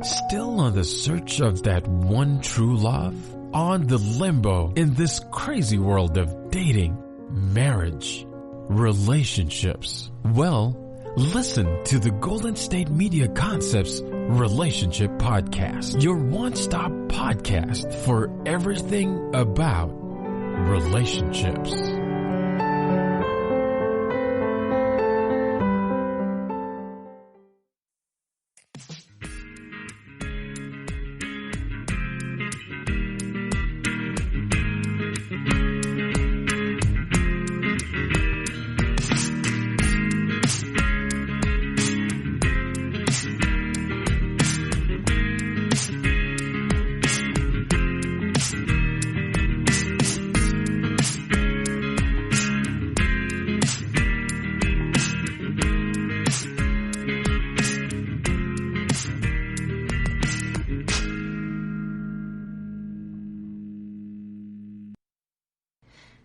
Still on the search of that one true love? On the limbo in this crazy world of dating, marriage, relationships? Well, listen to the Golden State Media Concepts Relationship Podcast, your one-stop podcast for everything about relationships.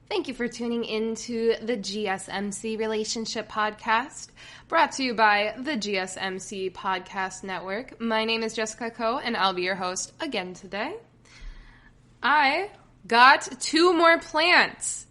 Thank you for tuning into the GSMC Relationship Podcast, brought to you by the GSMC Podcast Network. My name is Jessica Coe, and I'll be your host again today. I got 2 more plants,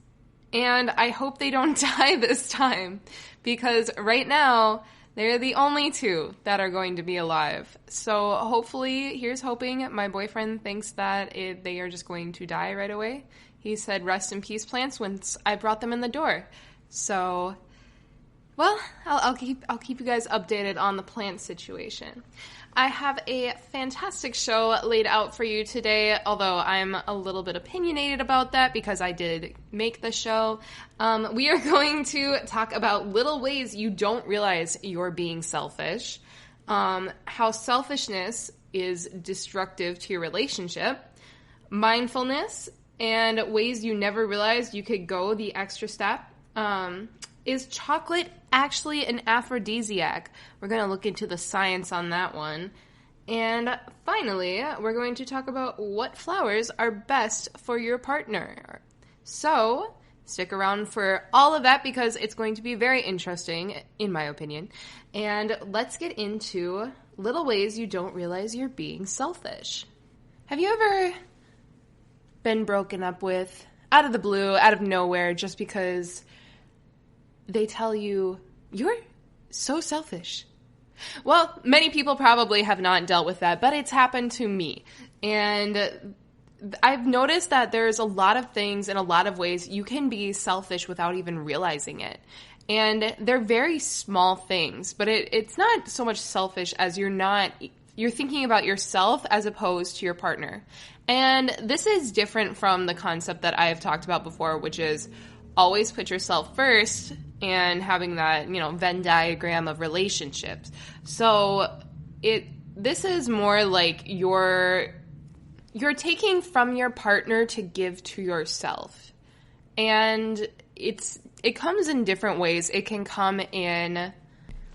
and I hope they don't die this time, because right now, they're the only 2 that are going to be alive. So hopefully, here's hoping my boyfriend thinks that they are just going to die right away. He said, "Rest in peace, plants," once I brought them in the door. So, well, I'll keep you guys updated on the plant situation. I have a fantastic show laid out for you today, although I'm a little bit opinionated about that because I did make the show. We are going to talk about little ways you don't realize you're being selfish, how selfishness is destructive to your relationship, mindfulness, and ways you never realized you could go the extra step. Is chocolate actually an aphrodisiac? We're going to look into the science on that one. And finally, we're going to talk about what flowers are best for your partner. So, stick around for all of that because it's going to be very interesting, in my opinion. And let's get into little ways you don't realize you're being selfish. Have you ever been broken up with out of the blue, out of nowhere, just because they tell you, "You're so selfish"? Well, many people probably have not dealt with that, but it's happened to me. And I've noticed that there's a lot of things and a lot of ways you can be selfish without even realizing it. And they're very small things, but it's not so much selfish as you're thinking about yourself as opposed to your partner. And this is different from the concept that I've talked about before, which is always put yourself first and having that, Venn diagram of relationships. So this is more like you're taking from your partner to give to yourself. And it comes in different ways. It can come in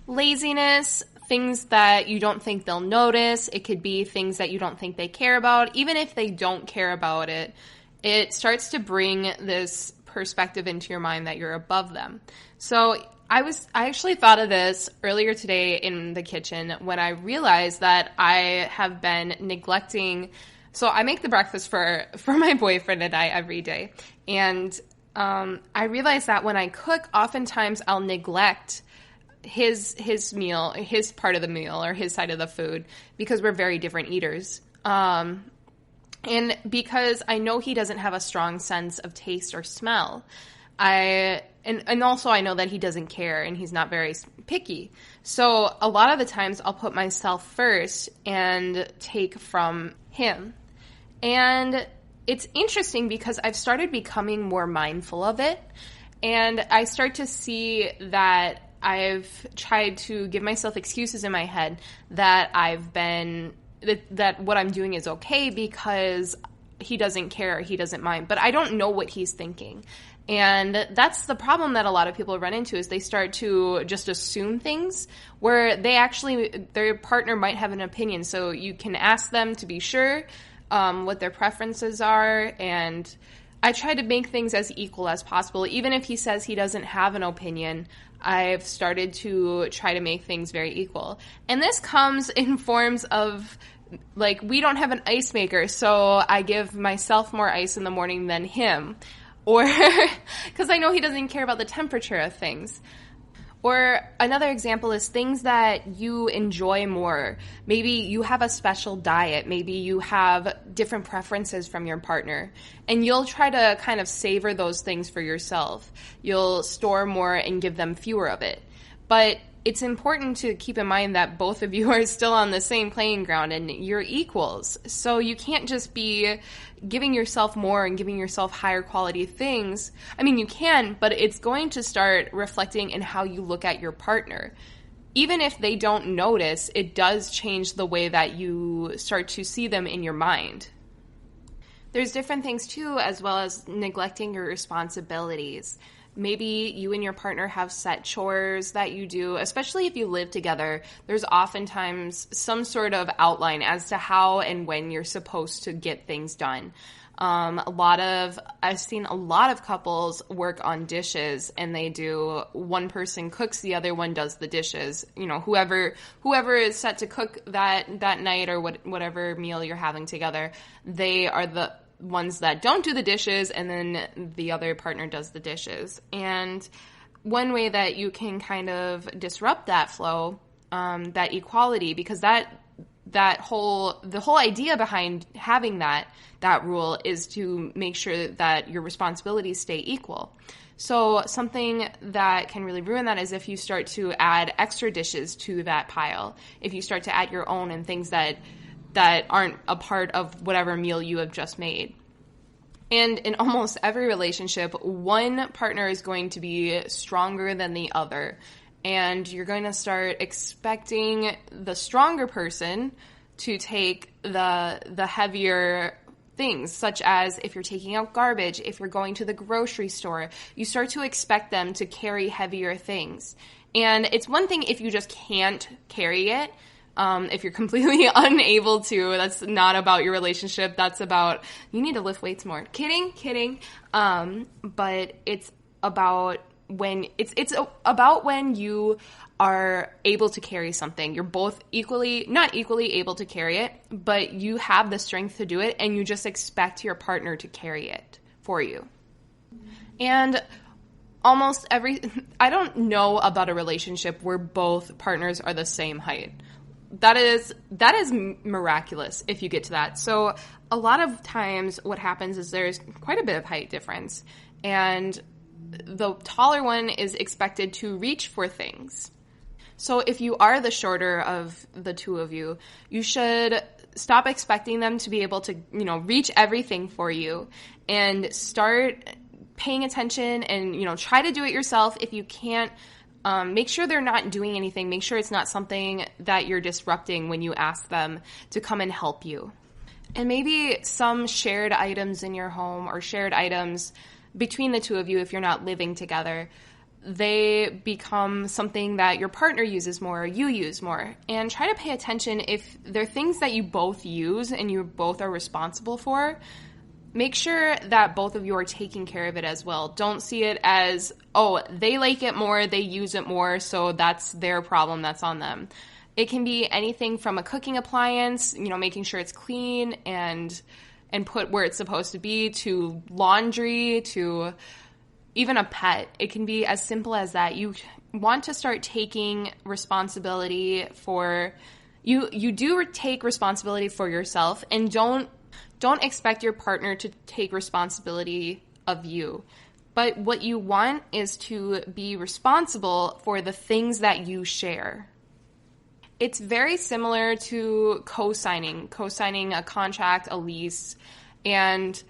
laziness, things that you don't think they'll notice. It could be things that you don't think they care about. Even if they don't care about it, it starts to bring this perspective into your mind that you're above them. So I actually thought of this earlier today in the kitchen when I realized that I have been neglecting. So I make the breakfast for my boyfriend and I every day. And I realized that when I cook, oftentimes I'll neglect his meal, his part of the meal or his side of the food because we're very different eaters. And because I know he doesn't have a strong sense of taste or smell, and also I know that he doesn't care and he's not very picky. So a lot of the times I'll put myself first and take from him. And it's interesting because I've started becoming more mindful of it. And I start to see that I've tried to give myself excuses in my head that that what I'm doing is okay because he doesn't care, he doesn't mind. But I don't know what he's thinking. And that's the problem that a lot of people run into is they start to just assume things where their partner might have an opinion. So you can ask them to be sure what their preferences are. And I try to make things as equal as possible. Even if he says he doesn't have an opinion, I've started to try to make things very equal. And this comes in forms of, like, we don't have an ice maker, so I give myself more ice in the morning than him. Or, because I know he doesn't care about the temperature of things. Or another example is things that you enjoy more. Maybe you have a special diet. Maybe you have different preferences from your partner. And you'll try to kind of savor those things for yourself. You'll store more and give them fewer of it. But it's important to keep in mind that both of you are still on the same playing ground and you're equals. So you can't just be giving yourself more and giving yourself higher quality things. I mean, you can, but it's going to start reflecting in how you look at your partner. Even if they don't notice, it does change the way that you start to see them in your mind. There's different things too, as well as neglecting your responsibilities. Maybe you and your partner have set chores that you do, especially if you live together. There's oftentimes some sort of outline as to how and when you're supposed to get things done. I've seen a lot of couples work on dishes, and they do, one person cooks, the other one does the dishes. You know, whoever is set to cook that night or whatever meal you're having together, they are the ones that don't do the dishes, and then the other partner does the dishes. And one way that you can kind of disrupt that flow, that equality, because the whole idea behind having that rule is to make sure that your responsibilities stay equal. So something that can really ruin that is if you start to add extra dishes to that pile, if you start to add your own and things that aren't a part of whatever meal you have just made. And in almost every relationship, one partner is going to be stronger than the other. And you're going to start expecting the stronger person to take the heavier things, such as if you're taking out garbage, if you're going to the grocery store, you start to expect them to carry heavier things. And it's one thing if you just can't carry it. If you're completely unable to, that's not about your relationship. That's about, you need to lift weights more. Kidding. But it's about when about when you are able to carry something. You're both not equally able to carry it, but you have the strength to do it, and you just expect your partner to carry it for you. And I don't know about a relationship where both partners are the same height. That is miraculous if you get to that. So a lot of times what happens is there's quite a bit of height difference, and the taller one is expected to reach for things. So if you are the shorter of the two of you, you should stop expecting them to be able to, reach everything for you, and start paying attention and, try to do it yourself. If you can't, make sure they're not doing anything. Make sure it's not something that you're disrupting when you ask them to come and help you. And maybe some shared items in your home, or shared items between the two of you if you're not living together, they become something that your partner uses more or you use more. And try to pay attention if they're things that you both use and you both are responsible for. Make sure that both of you are taking care of it as well. Don't see it as, oh, they like it more, they use it more, so that's their problem, that's on them. It can be anything from a cooking appliance, making sure it's clean and put where it's supposed to be, to laundry, to even a pet. It can be as simple as that. You want to start taking responsibility for, you do take responsibility for yourself, and don't expect your partner to take responsibility of you. But what you want is to be responsible for the things that you share. It's very similar to co-signing a contract, a lease, and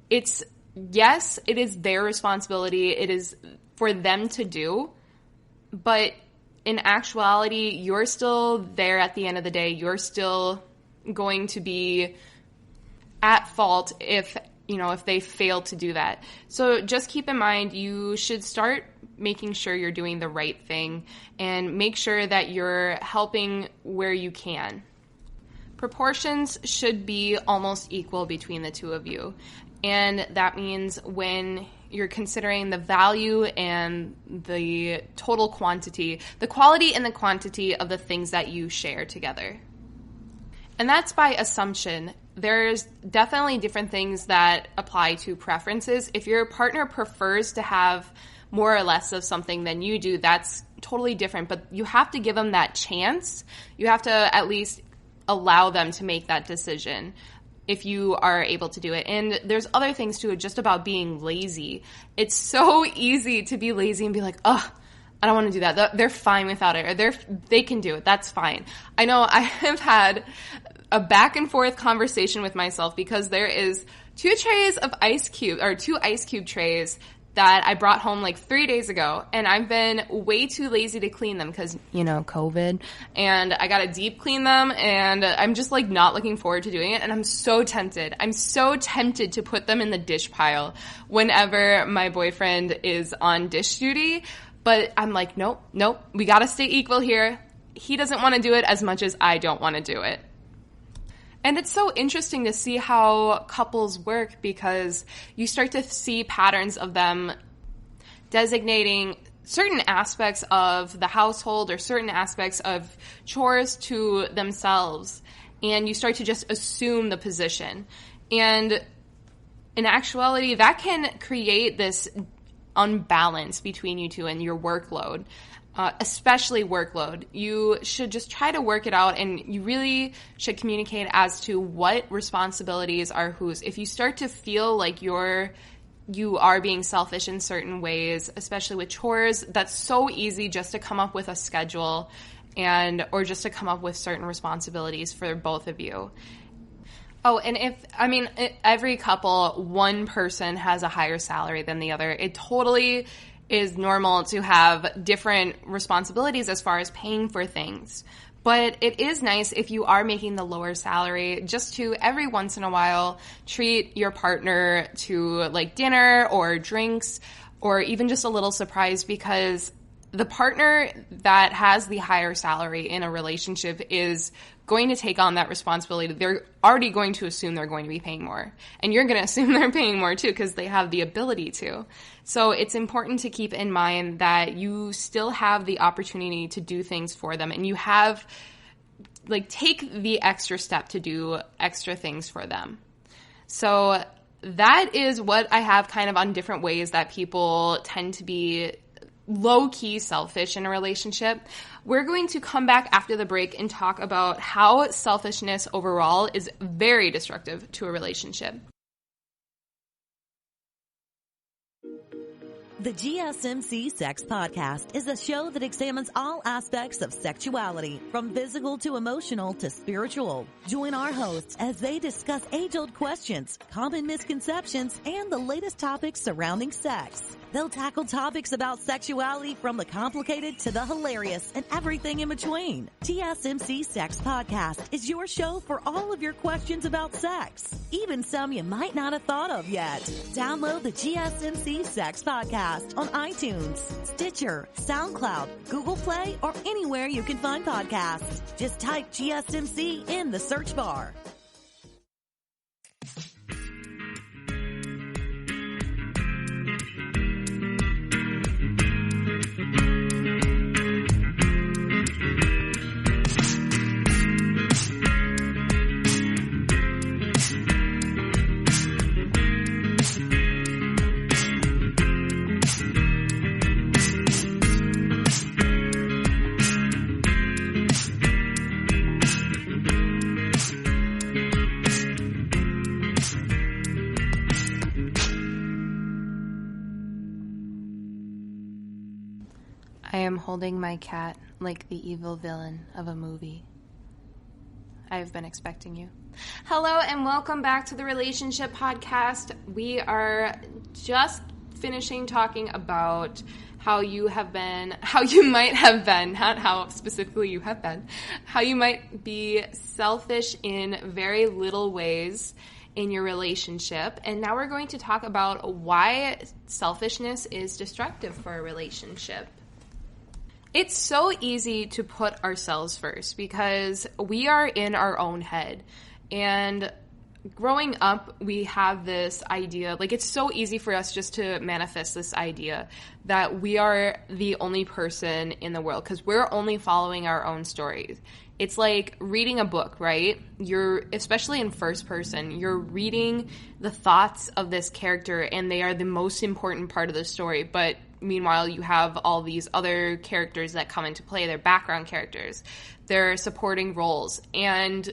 it is their responsibility. It is for them to do, but in actuality, you're still there at the end of the day. You're still going to be at fault if they fail to do that. So just keep in mind, you should start making sure you're doing the right thing, and make sure that you're helping where you can. Proportions should be almost equal between the two of you. And that means when You're considering the value and the total quantity, the quality and the quantity of the things that you share together. And that's by assumption. There's definitely different things that apply to preferences. If your partner prefers to have more or less of something than you do, that's totally different. But you have to give them that chance. You have to at least allow them to make that decision if you are able to do it. And there's other things too, just about being lazy. It's so easy to be lazy and be like, oh, I don't want to do that. They're fine without it, or they can do it. That's fine. I know I have had a back and forth conversation with myself because there is 2 ice cube trays that I brought home like 3 days ago, and I've been way too lazy to clean them because, COVID, and I gotta deep clean them, and I'm just like not looking forward to doing it, and I'm so tempted. I'm so tempted to put them in the dish pile whenever my boyfriend is on dish duty, but I'm like, nope, we gotta stay equal here. He doesn't want to do it as much as I don't want to do it. And it's so interesting to see how couples work because you start to see patterns of them designating certain aspects of the household or certain aspects of chores to themselves. And you start to just assume the position. And in actuality, that can create this unbalance between you two and your workload. Especially workload. You should just try to work it out, and you really should communicate as to what responsibilities are whose. If you start to feel like you are being selfish in certain ways, especially with chores, that's so easy just to come up with a schedule or just to come up with certain responsibilities for both of you. Oh, and every couple, one person has a higher salary than the other. It totally is normal to have different responsibilities as far as paying for things. But it is nice if you are making the lower salary just to every once in a while treat your partner to like dinner or drinks or even just a little surprise, because the partner that has the higher salary in a relationship is going to take on that responsibility. They're already going to assume they're going to be paying more. And you're going to assume they're paying more too because they have the ability to. So it's important to keep in mind that you still have the opportunity to do things for them, and you have, take the extra step to do extra things for them. So that is what I have kind of on different ways that people tend to be low-key selfish in a relationship. We're going to come back after the break and talk about how selfishness overall is very destructive to a relationship. The GSMC Sex Podcast is a show that examines all aspects of sexuality, from physical to emotional to spiritual. Join our hosts as they discuss age-old questions, common misconceptions, and the latest topics surrounding sex. They'll tackle topics about sexuality from the complicated to the hilarious and everything in between. GSMC Sex Podcast is your show for all of your questions about sex, even some you might not have thought of yet. Download the GSMC Sex Podcast on iTunes, Stitcher, SoundCloud, Google Play, or anywhere you can find podcasts. Just type GSMC in the search bar. I am holding my cat like the evil villain of a movie. I have been expecting you. Hello and welcome back to the Relationship Podcast. We are just finishing talking about how you might have been, not how specifically you have been, how you might be selfish in very little ways in your relationship. And now we're going to talk about why selfishness is destructive for a relationship. It's so easy to put ourselves first because we are in our own head. And growing up, we have this idea, like it's so easy for us just to manifest this idea that we are the only person in the world because we're only following our own stories. It's like reading a book, right? You're, especially in first person, you're reading the thoughts of this character and they are the most important part of the story. But meanwhile, you have all these other characters that come into play. They're background characters. They're supporting roles. And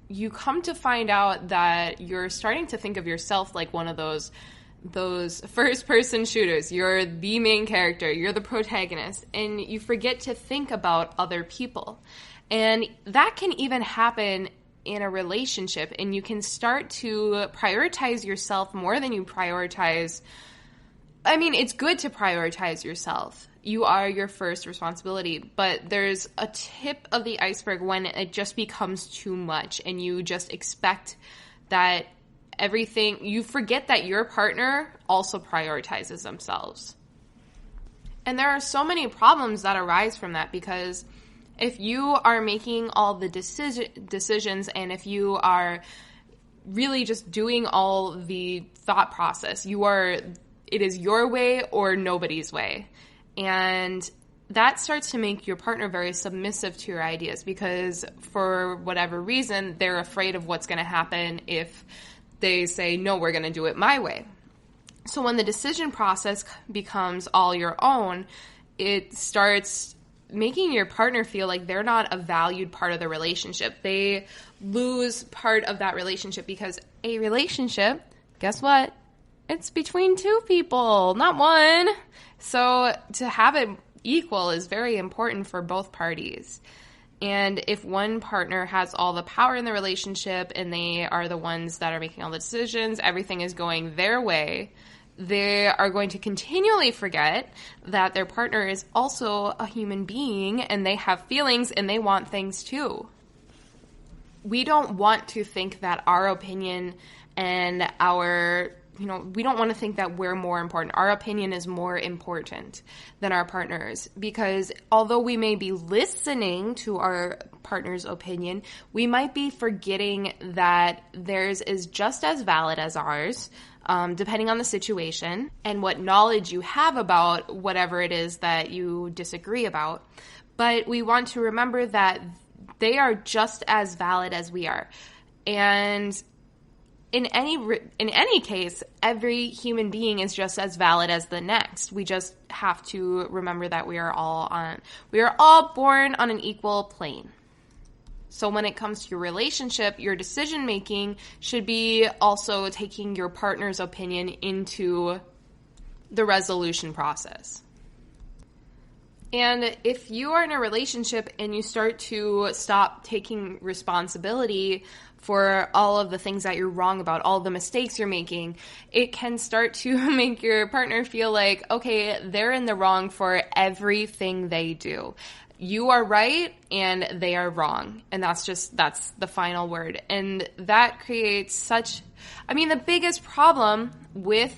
you come to find out that you're starting to think of yourself like one of those first-person shooters. You're the main character. You're the protagonist. And you forget to think about other people. And that can even happen in a relationship. And you can start to prioritize yourself more than you prioritize. I mean, it's good to prioritize yourself. You are your first responsibility. But there's a tip of the iceberg when it just becomes too much and you just expect that everything, you forget that your partner also prioritizes themselves. And there are so many problems that arise from that because if you are making all the decisions and if you are really just doing all the thought process, it is your way or nobody's way. And that starts to make your partner very submissive to your ideas because for whatever reason, they're afraid of what's going to happen if they say, no, we're going to do it my way. So when the decision process becomes all your own, it starts making your partner feel like they're not a valued part of the relationship. They lose part of that relationship because a relationship, guess what? It's between two people, not one. So to have it equal is very important for both parties. And if one partner has all the power in the relationship and they are the ones that are making all the decisions, everything is going their way, they are going to continually forget that their partner is also a human being and they have feelings and they want things too. We don't want to think that our opinion and we don't want to think that we're more important. Our opinion is more important than our partner's because although we may be listening to our partner's opinion, we might be forgetting that theirs is just as valid as ours, depending on the situation and what knowledge you have about whatever it is that you disagree about. But we want to remember that they are just as valid as we are. And in any case, every human being is just as valid as the next. We just have to remember that we are all born on an equal plane. So when it comes to your relationship, your decision making should be also taking your partner's opinion into the resolution process. And if you are in a relationship and you start to stop taking responsibility for all of the things that you're wrong about, all the mistakes you're making, it can start to make your partner feel like, okay, they're in the wrong for everything they do. You are right and they are wrong. And that's the final word. And that creates the biggest problem with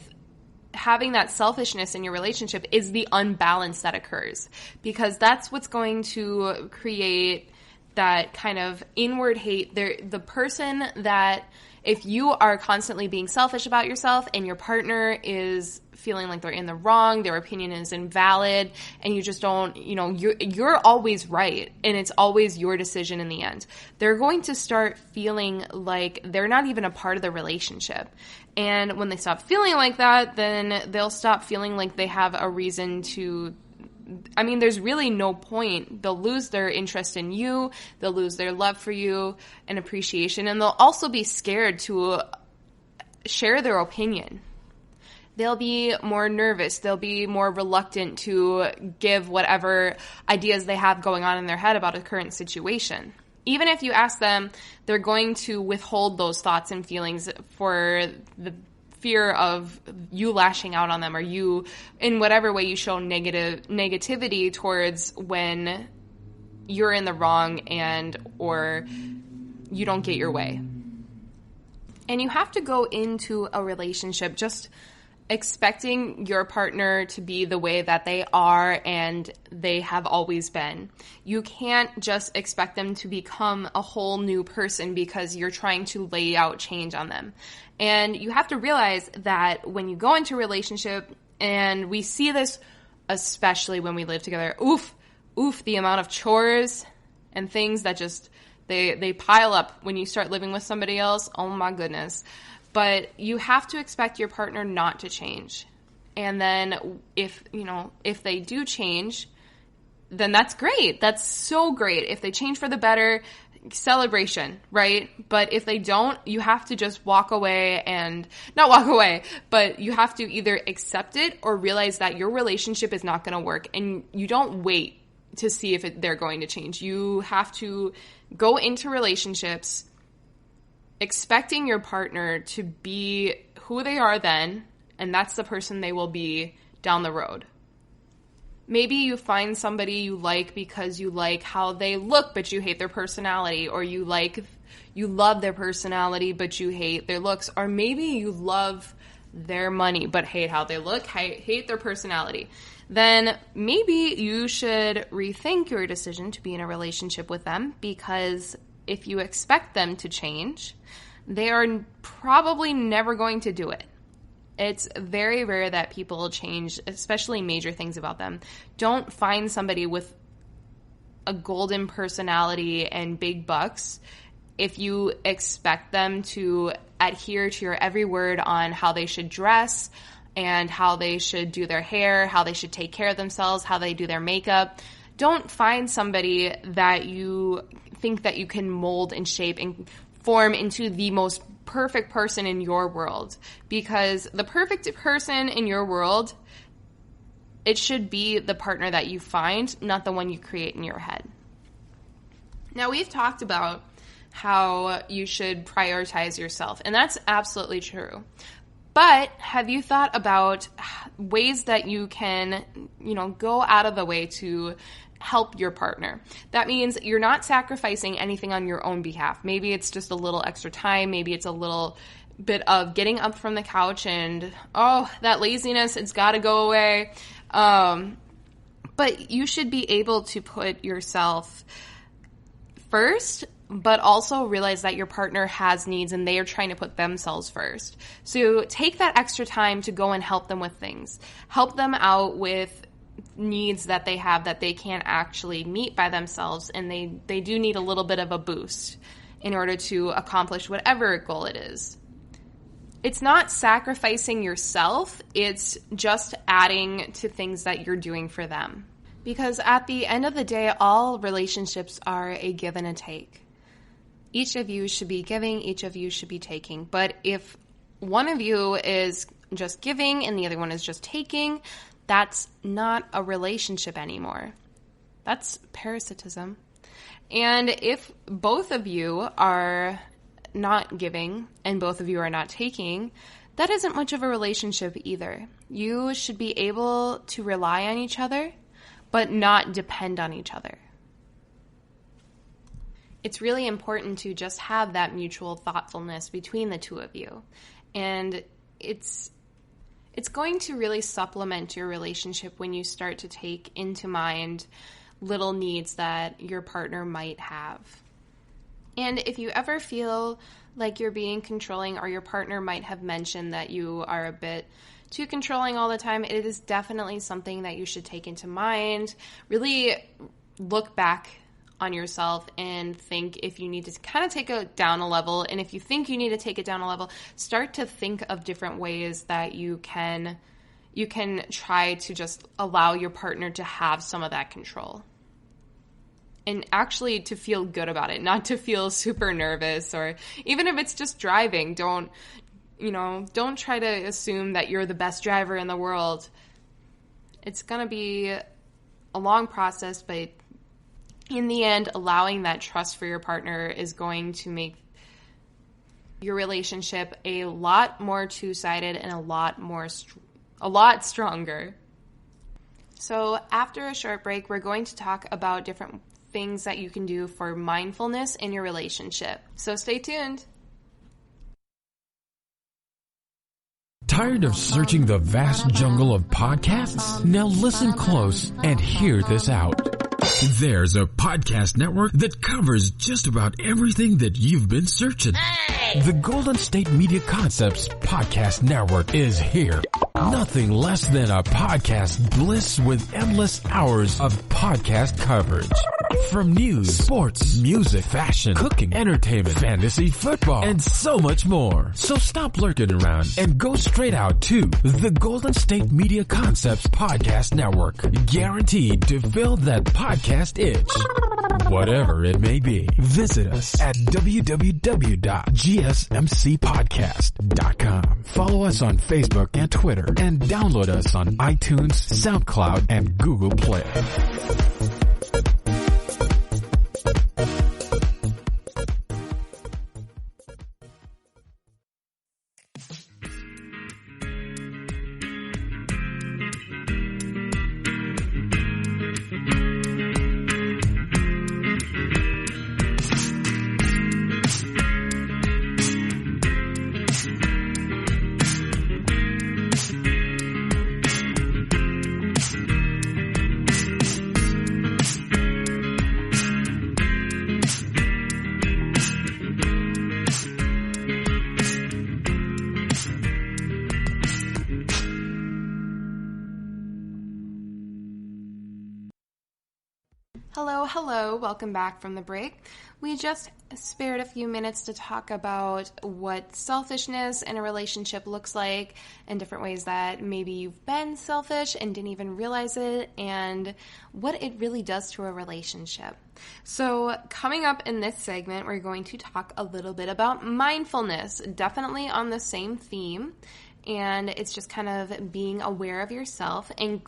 having that selfishness in your relationship is the unbalance that occurs, because that's what's going to create that kind of inward hate. The person that, if you are constantly being selfish about yourself and your partner is feeling like they're in the wrong, their opinion is invalid, and you just don't, you're always right, and it's always your decision in the end, they're going to start feeling like they're not even a part of the relationship. And when they stop feeling like that, then they'll stop feeling like they have a reason to, there's really no point. They'll lose their interest in you, they'll lose their love for you and appreciation, and they'll also be scared to share their opinion. They'll be more nervous. They'll be more reluctant to give whatever ideas they have going on in their head about a current situation. Even if you ask them, they're going to withhold those thoughts and feelings for the fear of you lashing out on them, or you, in whatever way you show negativity towards when you're in the wrong or you don't get your way. And you have to go into a relationship just expecting your partner to be the way that they are and they have always been. You can't just expect them to become a whole new person because you're trying to lay out change on them. And you have to realize that when you go into a relationship, and we see this especially when we live together, the amount of chores and things that just, they pile up when you start living with somebody else. Oh my goodness. But you have to expect your partner not to change. And then if they do change, then that's great. That's so great. If they change for the better, celebration, right? But if they don't, you have to just walk away, and not walk away, but you have to either accept it or realize that your relationship is not going to work. And you don't wait to see if they're going to change. You have to go into relationships expecting your partner to be who they are then, and that's the person they will be down the road. Maybe you find somebody you like because you like how they look, but you hate their personality, or you love their personality, but you hate their looks, or maybe you love their money, but hate how they look, hate their personality. Then maybe you should rethink your decision to be in a relationship with them, because if you expect them to change, they are probably never going to do it. It's very rare that people change, especially major things about them. Don't find somebody with a golden personality and big bucks if you expect them to adhere to your every word on how they should dress and how they should do their hair, how they should take care of themselves, how they do their makeup. Don't find somebody that you think that you can mold and shape and form into the most perfect person in your world, because the perfect person in your world, it should be the partner that you find, not the one you create in your head. Now, we've talked about how you should prioritize yourself, and that's absolutely true. But have you thought about ways that you can, go out of the way to help your partner? That means you're not sacrificing anything on your own behalf. Maybe it's just a little extra time. Maybe it's a little bit of getting up from the couch and, that laziness, it's got to go away. But you should be able to put yourself first, but also realize that your partner has needs and they are trying to put themselves first. So take that extra time to go and help them with things. Help them out with needs that they have that they can't actually meet by themselves, and they do need a little bit of a boost in order to accomplish whatever goal it is. It's not sacrificing yourself, it's just adding to things that you're doing for them. Because at the end of the day, all relationships are a give and a take. Each of you should be giving, each of you should be taking. But if one of you is just giving and the other one is just taking, that's not a relationship anymore. That's parasitism. And if both of you are not giving and both of you are not taking, that isn't much of a relationship either. You should be able to rely on each other, but not depend on each other. It's really important to just have that mutual thoughtfulness between the two of you. And it's going to really supplement your relationship when you start to take into mind little needs that your partner might have. And if you ever feel like you're being controlling, or your partner might have mentioned that you are a bit too controlling all the time, it is definitely something that you should take into mind. Really look back on yourself and think if you need to kind of take it down a level. And if you think you need to take it down a level, start to think of different ways that you can try to just allow your partner to have some of that control. And actually to feel good about it, not to feel super nervous, or even if it's just driving, don't try to assume that you're the best driver in the world. It's going to be a long process, but in the end, allowing that trust for your partner is going to make your relationship a lot more two-sided and a lot stronger. So after a short break, we're going to talk about different things that you can do for mindfulness in your relationship. So stay tuned. Tired of searching the vast jungle of podcasts? Now listen close and hear this out. There's a podcast network that covers just about everything that you've been searching. Hey! The Golden State Media Concepts Podcast Network is here. Nothing less than a podcast bliss with endless hours of podcast coverage. From news, sports, music, fashion, cooking, entertainment, fantasy, football, and so much more. So stop lurking around and go straight out to the Golden State Media Concepts Podcast Network. Guaranteed to fill that podcast itch. Whatever it may be. Visit us at www.gsmcpodcast.com. Follow us on Facebook and Twitter and download us on iTunes, SoundCloud, and Google Play. Hello, welcome back from the break. We just spared a few minutes to talk about what selfishness in a relationship looks like and different ways that maybe you've been selfish and didn't even realize it and what it really does to a relationship. So coming up in this segment, we're going to talk a little bit about mindfulness, definitely on the same theme, and it's just kind of being aware of yourself. And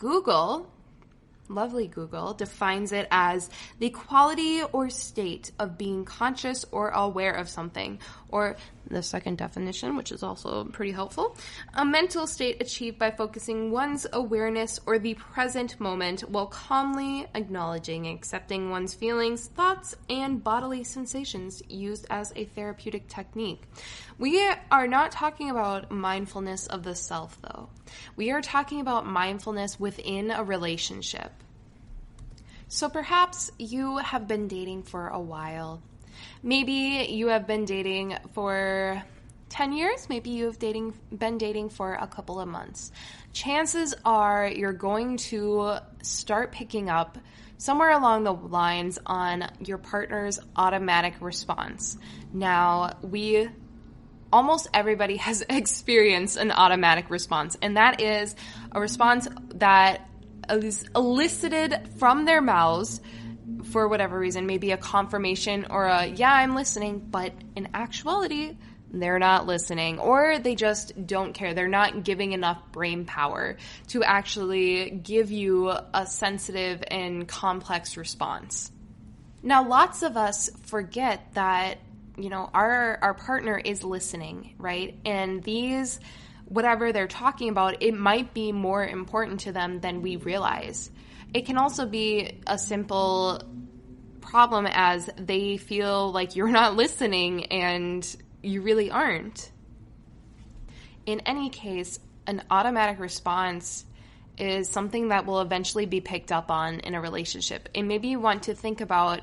lovely Google defines it as the quality or state of being conscious or aware of something, or the second definition, which is also pretty helpful, a mental state achieved by focusing one's awareness or the present moment while calmly acknowledging and accepting one's feelings, thoughts, and bodily sensations, used as a therapeutic technique. We are not talking about mindfulness of the self, though. We are talking about mindfulness within a relationship. So perhaps you have been dating for a while. Maybe you have been dating for 10 years. Maybe you have been dating for a couple of months. Chances are you're going to start picking up somewhere along the lines on your partner's automatic response. Now, almost everybody has experienced an automatic response, and that is a response that is elicited from their mouths for whatever reason, maybe a confirmation or yeah, I'm listening, but in actuality, they're not listening, or they just don't care. They're not giving enough brain power to actually give you a sensitive and complex response. Now, lots of us forget that, our partner is listening, right? And whatever they're talking about, it might be more important to them than we realize. It can also be a simple problem as they feel like you're not listening and you really aren't. In any case, an automatic response is something that will eventually be picked up on in a relationship. And maybe you want to think about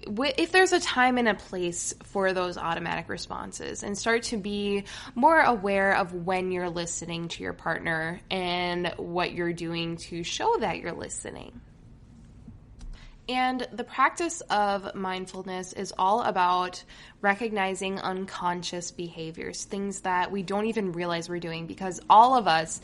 if there's a time and a place for those automatic responses, and start to be more aware of when you're listening to your partner and what you're doing to show that you're listening. And the practice of mindfulness is all about recognizing unconscious behaviors, things that we don't even realize we're doing, because all of us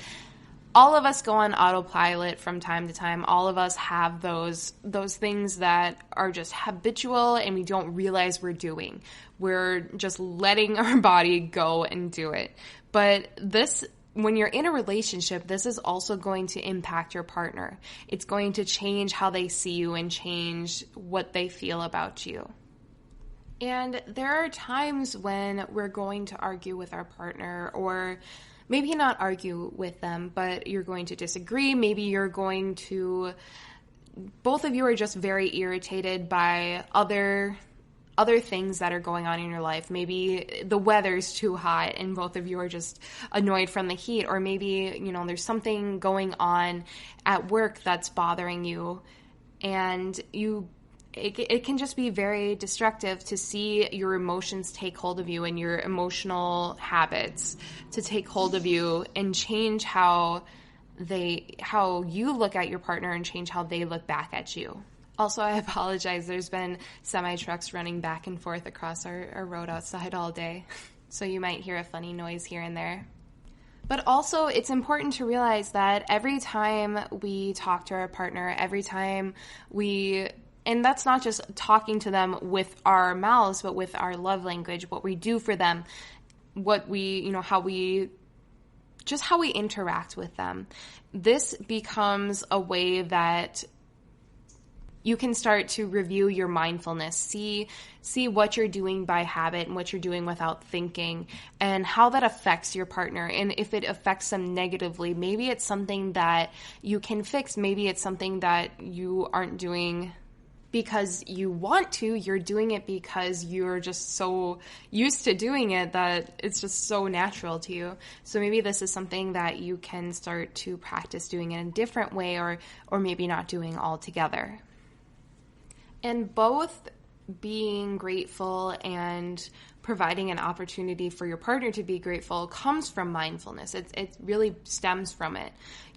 go on autopilot from time to time. All of us have those things that are just habitual and we don't realize we're doing. We're just letting our body go and do it. But when you're in a relationship, this is also going to impact your partner. It's going to change how they see you and change what they feel about you. And there are times when we're going to argue with our partner, or maybe not argue with them, but you're going to disagree. Maybe both of you are just very irritated by other other things that are going on in your life. Maybe the weather's too hot and both of you are just annoyed from the heat, or maybe, there's something going on at work that's bothering you, and it can just be very destructive to see your emotions take hold of you and your emotional habits to take hold of you and change how you look at your partner and change how they look back at you. Also, I apologize. There's been semi-trucks running back and forth across our road outside all day, so you might hear a funny noise here and there. But also, it's important to realize that every time we talk to our partner, every time and that's not just talking to them with our mouths, but with our love language, what we do for them, what we, how we interact with them. This becomes a way that you can start to review your mindfulness, see what you're doing by habit and what you're doing without thinking, and how that affects your partner. And if it affects them negatively, maybe it's something that you can fix. Maybe it's something that you aren't doing because you want to, you're doing it because you're just so used to doing it that it's just so natural to you. So maybe this is something that you can start to practice doing in a different way, or maybe not doing altogether. And both being grateful and providing an opportunity for your partner to be grateful comes from mindfulness. It really stems from it.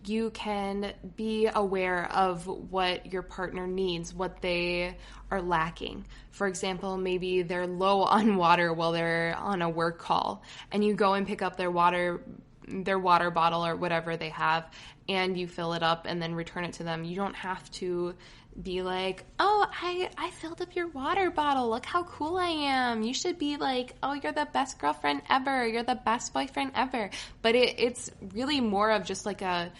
You can be aware of what your partner needs, what they are lacking. For example, maybe they're low on water while they're on a work call, and you go and pick up their water bottle or whatever they have, and you fill it up and then return it to them. You don't have to be like, oh, I filled up your water bottle. Look how cool I am. You should be like, oh, you're the best girlfriend ever. You're the best boyfriend ever. But it's really more of just like a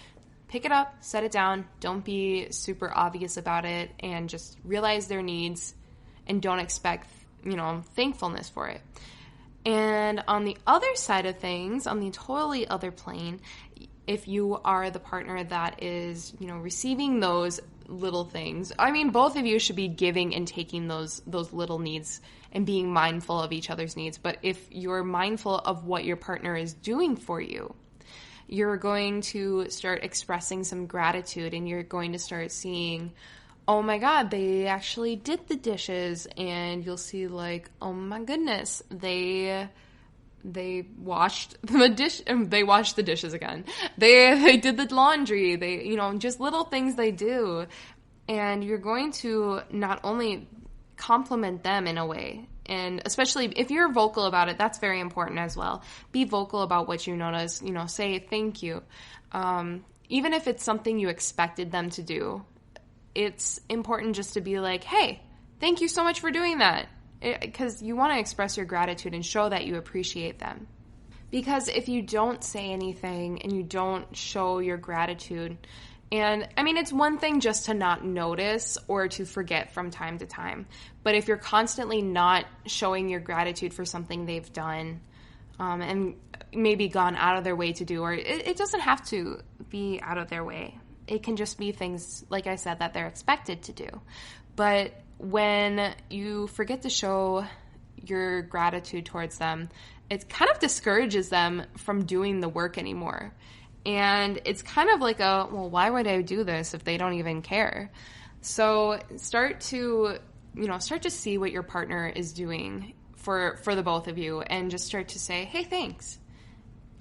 pick it up, set it down. Don't be super obvious about it, and just realize their needs and don't expect, thankfulness for it. And on the other side of things, on the totally other plane, if you are the partner that is, receiving those little things, I mean, both of you should be giving and taking those little needs and being mindful of each other's needs. But if you're mindful of what your partner is doing for you, you're going to start expressing some gratitude, and you're going to start seeing, oh my God, they actually did the dishes, and you'll see like, oh my goodness, they washed the dishes again. They did the laundry. They, just little things they do. And you're going to not only compliment them in a way, and especially if you're vocal about it, that's very important as well. Be vocal about what you notice, say thank you. Even if it's something you expected them to do, it's important just to be like, hey, thank you so much for doing that. Because you want to express your gratitude and show that you appreciate them. Because if you don't say anything and you don't show your gratitude, and I mean, it's one thing just to not notice or to forget from time to time. But if you're constantly not showing your gratitude for something they've done, and maybe gone out of their way to do, or it doesn't have to be out of their way. It can just be things, like I said, that they're expected to do. But when you forget to show your gratitude towards them, it kind of discourages them from doing the work anymore. And it's kind of like why would I do this if they don't even care? So start to see what your partner is doing for the both of you, and just start to say, hey, thanks.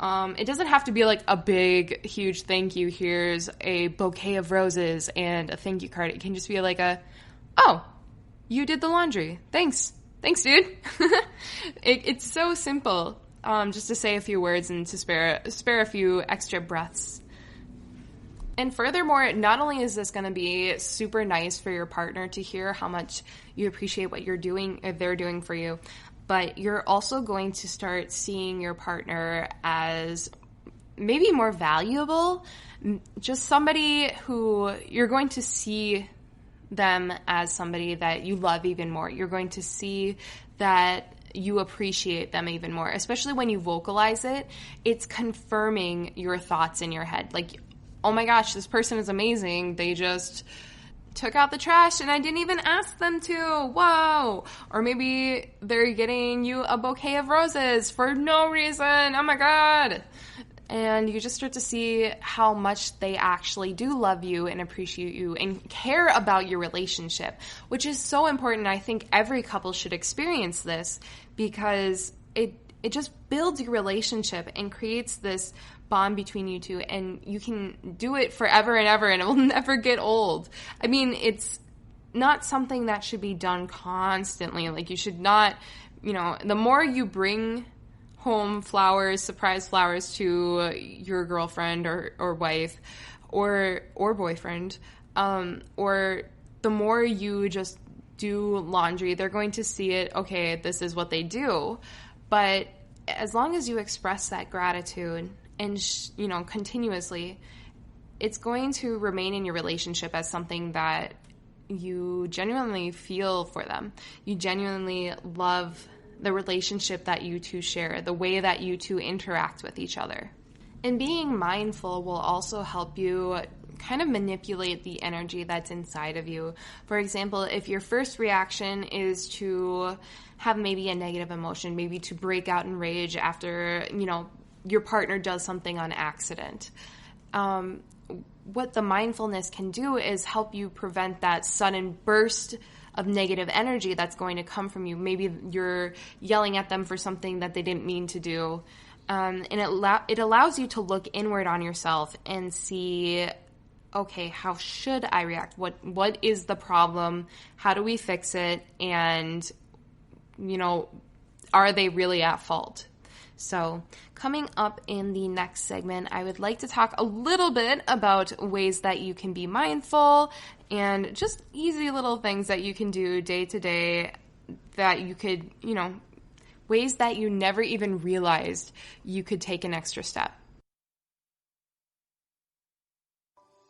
It doesn't have to be like a big, huge thank you. Here's a bouquet of roses and a thank you card. It can just be like oh, you did the laundry. Thanks, dude. It's so simple. Just to say a few words and to spare a few extra breaths. And furthermore, not only is this going to be super nice for your partner to hear how much you appreciate what you're doing, or they're doing for you, but you're also going to start seeing your partner as maybe more valuable, just somebody who you're going to see them as somebody that you love even more. You're going to see that you appreciate them even more, especially when you vocalize it. It's confirming your thoughts in your head. Like, oh my gosh, this person is amazing. They just took out the trash and I didn't even ask them to. Whoa. Or maybe they're getting you a bouquet of roses for no reason. Oh my God. And you just start to see how much they actually do love you and appreciate you and care about your relationship, which is so important. I think every couple should experience this because it just builds your relationship and creates this bond between you two, and you can do it forever and ever, and it will never get old. I mean, it's not something that should be done constantly. Like, you should not, the more you bring home flowers, surprise flowers to your girlfriend or wife or boyfriend, or the more you just do laundry, they're going to see it, okay, this is what they do. But as long as you express that gratitude and, continuously, it's going to remain in your relationship as something that you genuinely feel for them. You genuinely love the relationship that you two share, the way that you two interact with each other. And being mindful will also help you kind of manipulate the energy that's inside of you. For example, if your first reaction is to have maybe a negative emotion, maybe to break out in rage after, your partner does something on accident, what the mindfulness can do is help you prevent that sudden burst of negative energy that's going to come from you. Maybe you're yelling at them for something that they didn't mean to do. And it allows you to look inward on yourself and see, okay, how should I react? What is the problem? How do we fix it? And, are they really at fault? So coming up in the next segment, I would like to talk a little bit about ways that you can be mindful and just easy little things that you can do day to day that you could, ways that you never even realized you could take an extra step.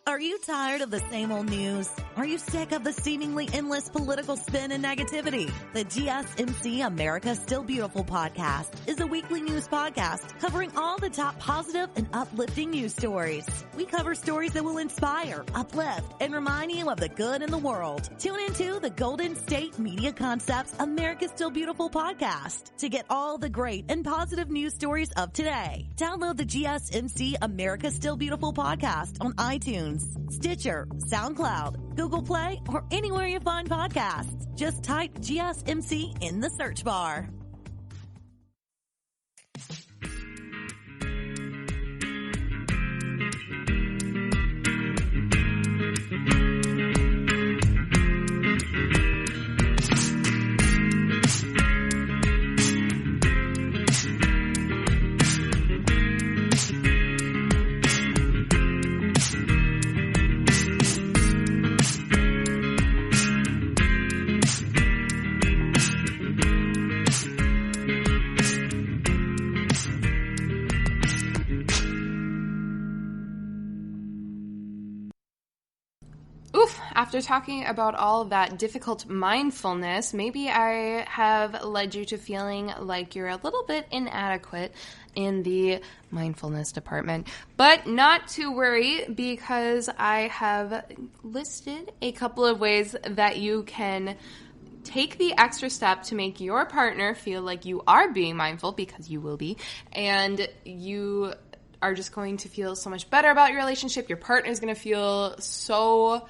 Are you tired of the same old news? Are you sick of the seemingly endless political spin and negativity? The GSMC America's Still Beautiful podcast is a weekly news podcast covering all the top positive and uplifting news stories. We cover stories that will inspire, uplift, and remind you of the good in the world. Tune into the Golden State Media Concepts America's Still Beautiful podcast to get all the great and positive news stories of today. Download the GSMC America's Still Beautiful podcast on iTunes, Stitcher, SoundCloud, Google Play, or anywhere you find podcasts. Just type GSMC in the search bar. After talking about all of that difficult mindfulness, maybe I have led you to feeling like you're a little bit inadequate in the mindfulness department. But not to worry, because I have listed a couple of ways that you can take the extra step to make your partner feel like you are being mindful, because you will be, and you are just going to feel so much better about your relationship. Your partner is going to feel so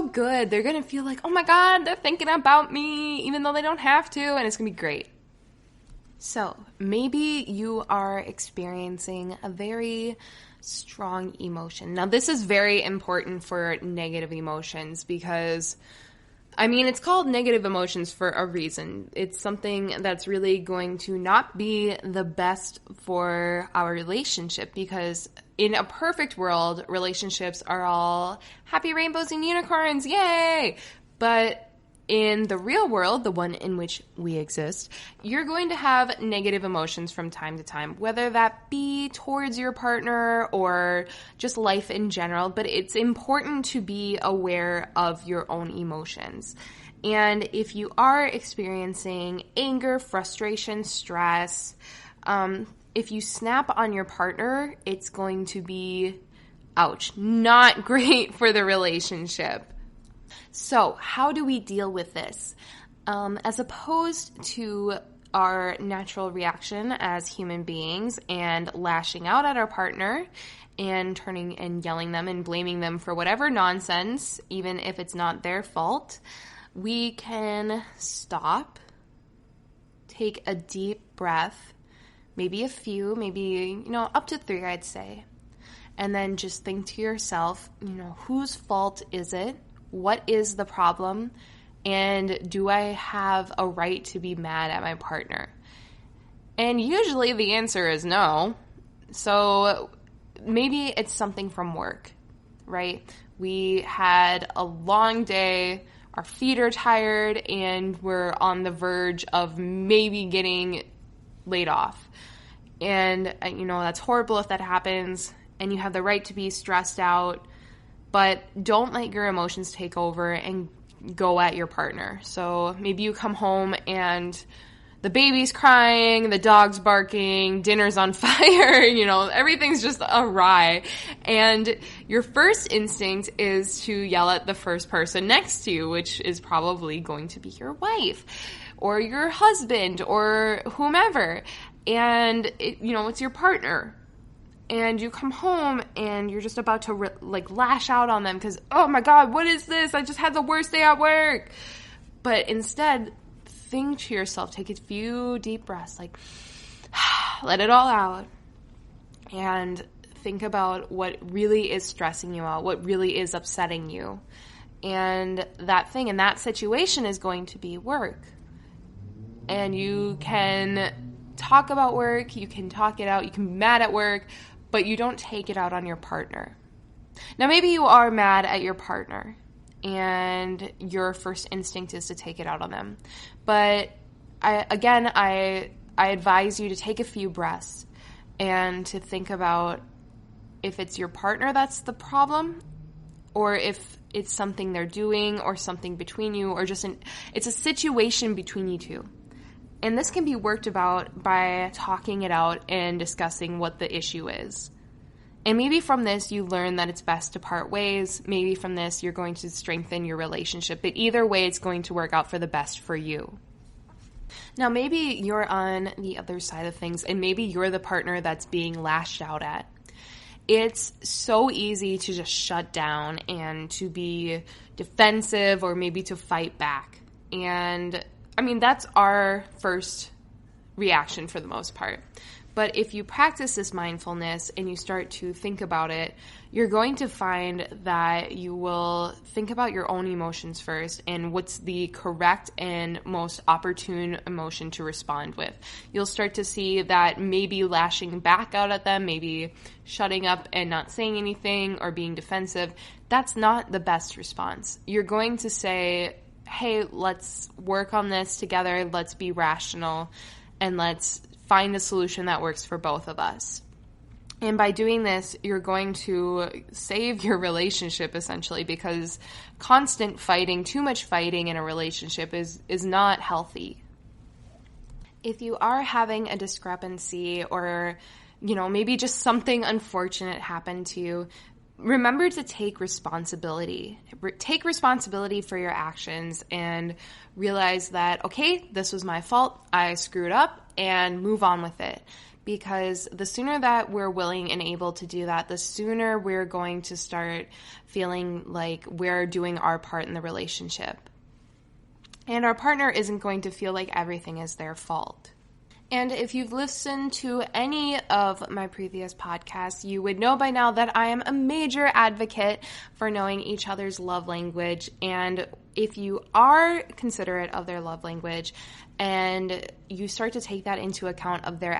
good. They're going to feel like, oh my God, they're thinking about me, even though they don't have to, and it's going to be great. So maybe you are experiencing a very strong emotion. Now, this is very important for negative emotions because, it's called negative emotions for a reason. It's something that's really going to not be the best for our relationship, because in a perfect world, relationships are all happy rainbows and unicorns, yay! But in the real world, the one in which we exist, you're going to have negative emotions from time to time, whether that be towards your partner or just life in general. But it's important to be aware of your own emotions. And if you are experiencing anger, frustration, stress, if you snap on your partner, it's going to be, ouch, not great for the relationship. So how do we deal with this? As opposed to our natural reaction as human beings and lashing out at our partner and turning and yelling them and blaming them for whatever nonsense, even if it's not their fault, we can stop, take a deep breath, maybe a few, maybe, up to 3, I'd say. And then just think to yourself, whose fault is it? What is the problem? And do I have a right to be mad at my partner? And usually the answer is no. So maybe it's something from work, right? We had a long day, our feet are tired, and we're on the verge of maybe getting laid off. And, that's horrible if that happens, and you have the right to be stressed out, but don't let your emotions take over and go at your partner. So maybe you come home and the baby's crying, the dog's barking, dinner's on fire, everything's just awry. And your first instinct is to yell at the first person next to you, which is probably going to be your wife or your husband or whomever. And, it's your partner. And you come home and you're just about to lash out on them because, oh my God, what is this? I just had the worst day at work. But instead, think to yourself, take a few deep breaths, let it all out. And think about what really is stressing you out, what really is upsetting you. And that thing in that situation is going to be work. And you can talk about work, you can talk it out, you can be mad at work, but you don't take it out on your partner. Now, maybe you are mad at your partner, and your first instinct is to take it out on them. But I advise you to take a few breaths and to think about if it's your partner that's the problem, or if it's something they're doing or something between you, or it's a situation between you two. And this can be worked about by talking it out and discussing what the issue is. And maybe from this, you learn that it's best to part ways. Maybe from this, you're going to strengthen your relationship. But either way, it's going to work out for the best for you. Now, maybe you're on the other side of things, and maybe you're the partner that's being lashed out at. It's so easy to just shut down and to be defensive or maybe to fight back. And that's our first reaction for the most part. But if you practice this mindfulness and you start to think about it, you're going to find that you will think about your own emotions first and what's the correct and most opportune emotion to respond with. You'll start to see that maybe lashing back out at them, maybe shutting up and not saying anything or being defensive, that's not the best response. You're going to say, hey, let's work on this together, let's be rational, and let's find a solution that works for both of us. And by doing this, you're going to save your relationship, essentially, because constant fighting, too much fighting in a relationship is not healthy. If you are having a discrepancy or, maybe just something unfortunate happened to you, remember to take responsibility. Take responsibility for your actions and realize that, okay, this was my fault, I screwed up, and move on with it. Because the sooner that we're willing and able to do that, the sooner we're going to start feeling like we're doing our part in the relationship. And our partner isn't going to feel like everything is their fault. And if you've listened to any of my previous podcasts, you would know by now that I am a major advocate for knowing each other's love language. And if you are considerate of their love language and you start to take that into account of their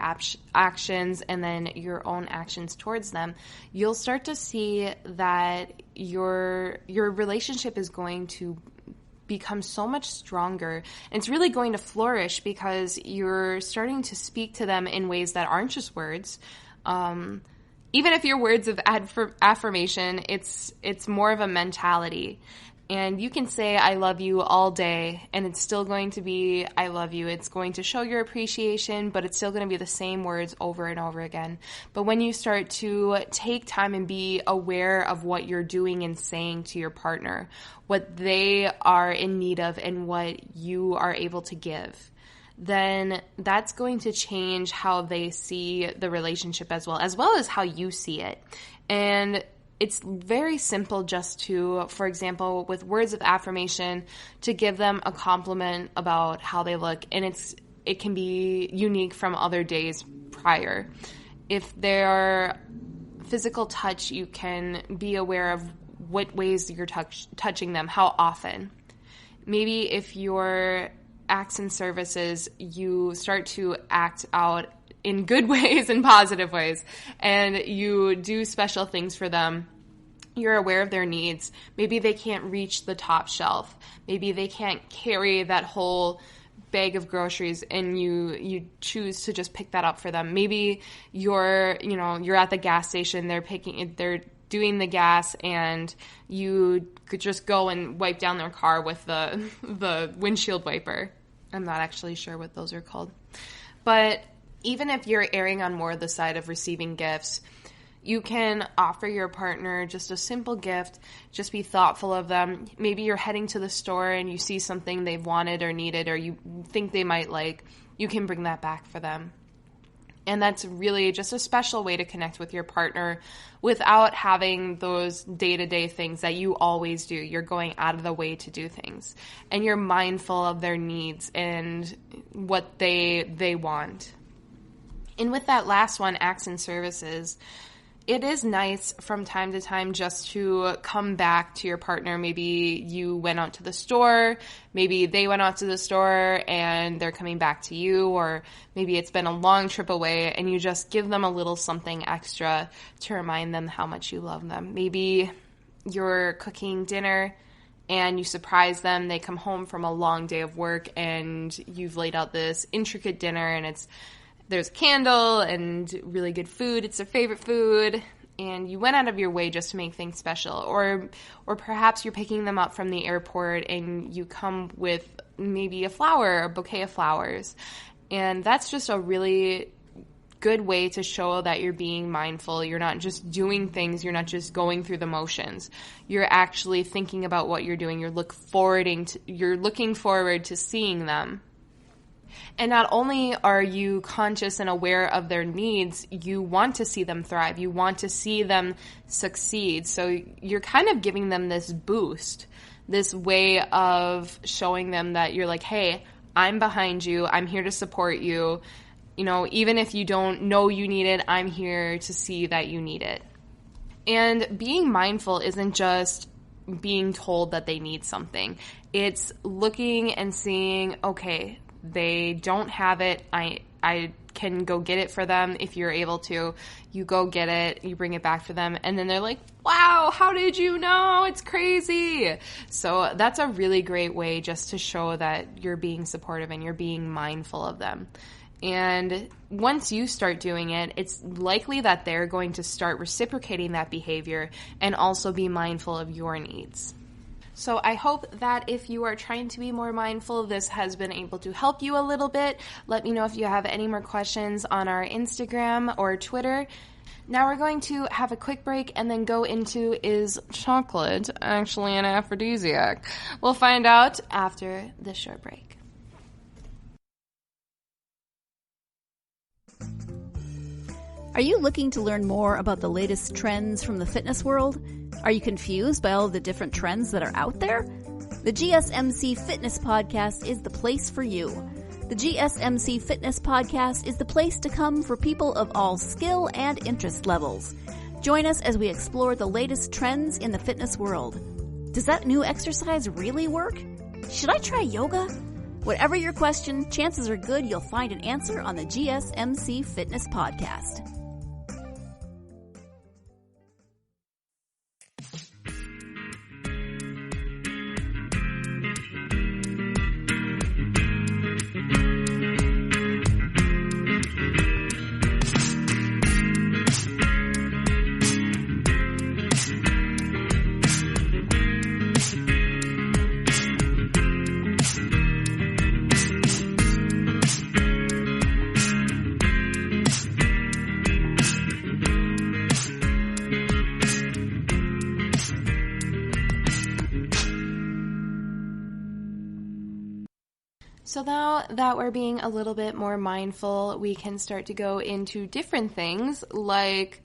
actions and then your own actions towards them, you'll start to see that your relationship is going to become so much stronger, and it's really going to flourish because you're starting to speak to them in ways that aren't just words. Even if your words of affirmation, it's more of a mentality. And you can say, I love you all day, and it's still going to be, I love you. It's going to show your appreciation, but it's still going to be the same words over and over again. But when you start to take time and be aware of what you're doing and saying to your partner, what they are in need of and what you are able to give, then that's going to change how they see the relationship as well as how you see it. And it's very simple just to, for example, with words of affirmation, to give them a compliment about how they look. And it can be unique from other days prior. If their physical touch, you can be aware of what ways you're touching them, how often. Maybe if your acts and services, you start to act out in good ways and positive ways, and you do special things for them. You're aware of their needs. Maybe they can't reach the top shelf. Maybe they can't carry that whole bag of groceries, and you choose to just pick that up for them. Maybe you're at the gas station, they're doing the gas, and you could just go and wipe down their car with the windshield wiper. I'm not actually sure what those are called. But even if you're erring on more the side of receiving gifts, you can offer your partner just a simple gift. Just be thoughtful of them. Maybe you're heading to the store and you see something they've wanted or needed or you think they might like. You can bring that back for them. And that's really just a special way to connect with your partner without having those day-to-day things that you always do. You're going out of the way to do things. And you're mindful of their needs and what they want. And with that last one, acts and services, it is nice from time to time just to come back to your partner. Maybe you went out to the store, maybe they went out to the store and they're coming back to you, or maybe it's been a long trip away and you just give them a little something extra to remind them how much you love them. Maybe you're cooking dinner and you surprise them. They come home from a long day of work and you've laid out this intricate dinner, and there's a candle and really good food. It's their favorite food, and you went out of your way just to make things special. Or perhaps you're picking them up from the airport and you come with maybe a bouquet of flowers. And that's just a really good way to show that you're being mindful. You're not just doing things. You're not just going through the motions. You're actually thinking about what you're doing. You're looking forward to seeing them. And not only are you conscious and aware of their needs, you want to see them thrive. You want to see them succeed. So you're kind of giving them this boost, this way of showing them that you're like, hey, I'm behind you. I'm here to support you. Even if you don't know you need it, I'm here to see that you need it. And being mindful isn't just being told that they need something. It's looking and seeing, okay, they don't have it. I can go get it for them. If you're able to, you go get it, you bring it back for them, and then they're like, wow, how did you know? It's crazy. So that's a really great way just to show that you're being supportive and you're being mindful of them. And once you start doing it, it's likely that they're going to start reciprocating that behavior and also be mindful of your needs. So I hope that if you are trying to be more mindful, this has been able to help you a little bit. Let me know if you have any more questions on our Instagram or Twitter. Now we're going to have a quick break and then go into, is chocolate actually an aphrodisiac? We'll find out after this short break. Are you looking to learn more about the latest trends from the fitness world? Are you confused by all of the different trends that are out there? The GSMC Fitness Podcast is the place for you. The GSMC Fitness Podcast is the place to come for people of all skill and interest levels. Join us as we explore the latest trends in the fitness world. Does that new exercise really work? Should I try yoga? Whatever your question, chances are good you'll find an answer on the GSMC Fitness Podcast. So now that we're being a little bit more mindful, we can start to go into different things like,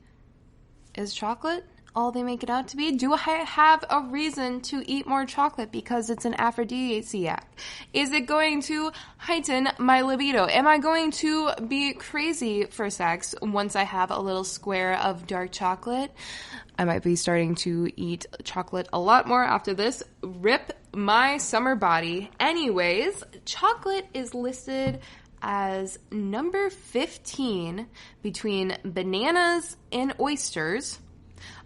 is chocolate all they make it out to be? Do I have a reason to eat more chocolate because it's an aphrodisiac? Is it going to heighten my libido? Am I going to be crazy for sex once I have a little square of dark chocolate? I might be starting to eat chocolate a lot more after this. Rip my summer body. Anyways, chocolate is listed as number 15 between bananas and oysters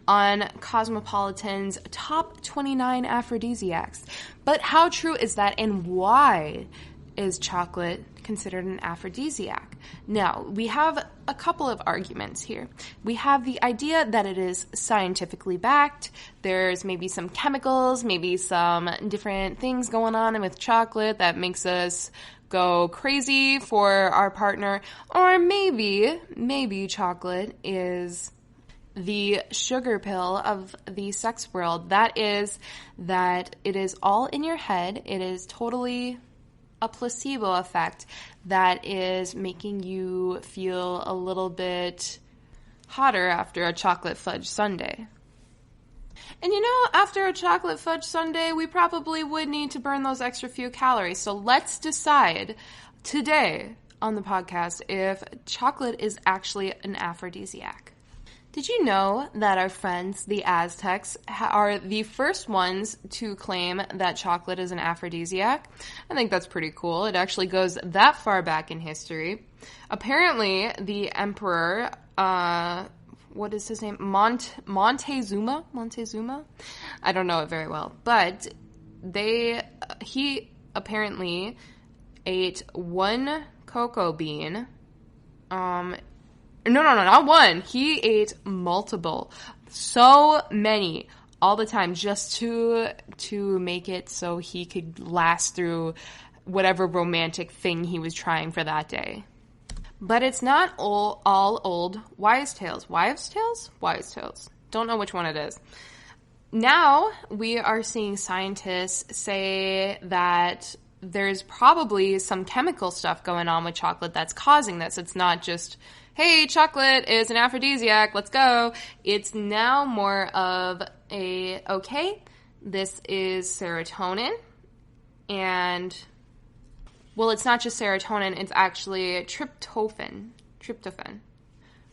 on Cosmopolitan's top 29 aphrodisiacs. But how true is that, and why is chocolate considered an aphrodisiac? Now, we have a couple of arguments here. We have the idea that it is scientifically backed. There's maybe some chemicals, maybe some different things going on with chocolate that makes us go crazy for our partner. Or maybe chocolate is the sugar pill of the sex world. That is that it is all in your head. It is totally a placebo effect that is making you feel a little bit hotter after a chocolate fudge sundae. And after a chocolate fudge sundae, we probably would need to burn those extra few calories. So let's decide today on the podcast if chocolate is actually an aphrodisiac. Did you know that our friends, the Aztecs, are the first ones to claim that chocolate is an aphrodisiac? I think that's pretty cool. It actually goes that far back in history. Apparently, the emperor, what is his name? Montezuma? I don't know it very well. But he apparently ate one cocoa bean, No, not one. He ate multiple. So many all the time just to make it so he could last through whatever romantic thing he was trying for that day. But it's not all old wives' tales. Wives' tales? Wives' tales. Don't know which one it is. Now we are seeing scientists say that there's probably some chemical stuff going on with chocolate that's causing this. It's not just, hey, chocolate is an aphrodisiac, let's go. It's now more of okay, this is serotonin. And, well, it's not just serotonin, it's actually tryptophan,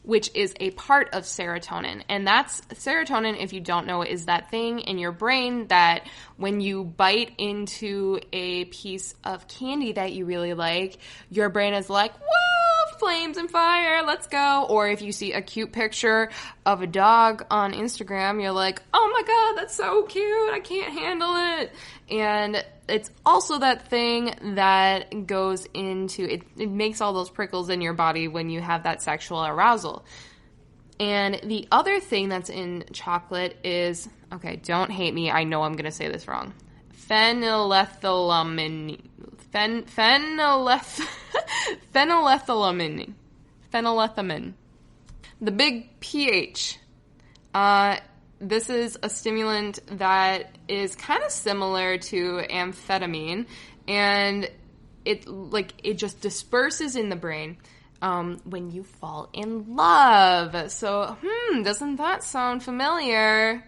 which is a part of serotonin. And that's serotonin, if you don't know, is that thing in your brain that when you bite into a piece of candy that you really like, your brain is like, whoa, flames and fire, let's go. Or if you see a cute picture of a dog on Instagram, you're like, oh my god, that's so cute, I can't handle it. And it's also that thing that goes into, it makes all those prickles in your body when you have that sexual arousal. And the other thing that's in chocolate is, okay, don't hate me, I know I'm going to say this wrong. Phenylethylamine. Phenylethylamine. The big pH. This is a stimulant that is kind of similar to amphetamine, and it just disperses in the brain when you fall in love. So, doesn't that sound familiar?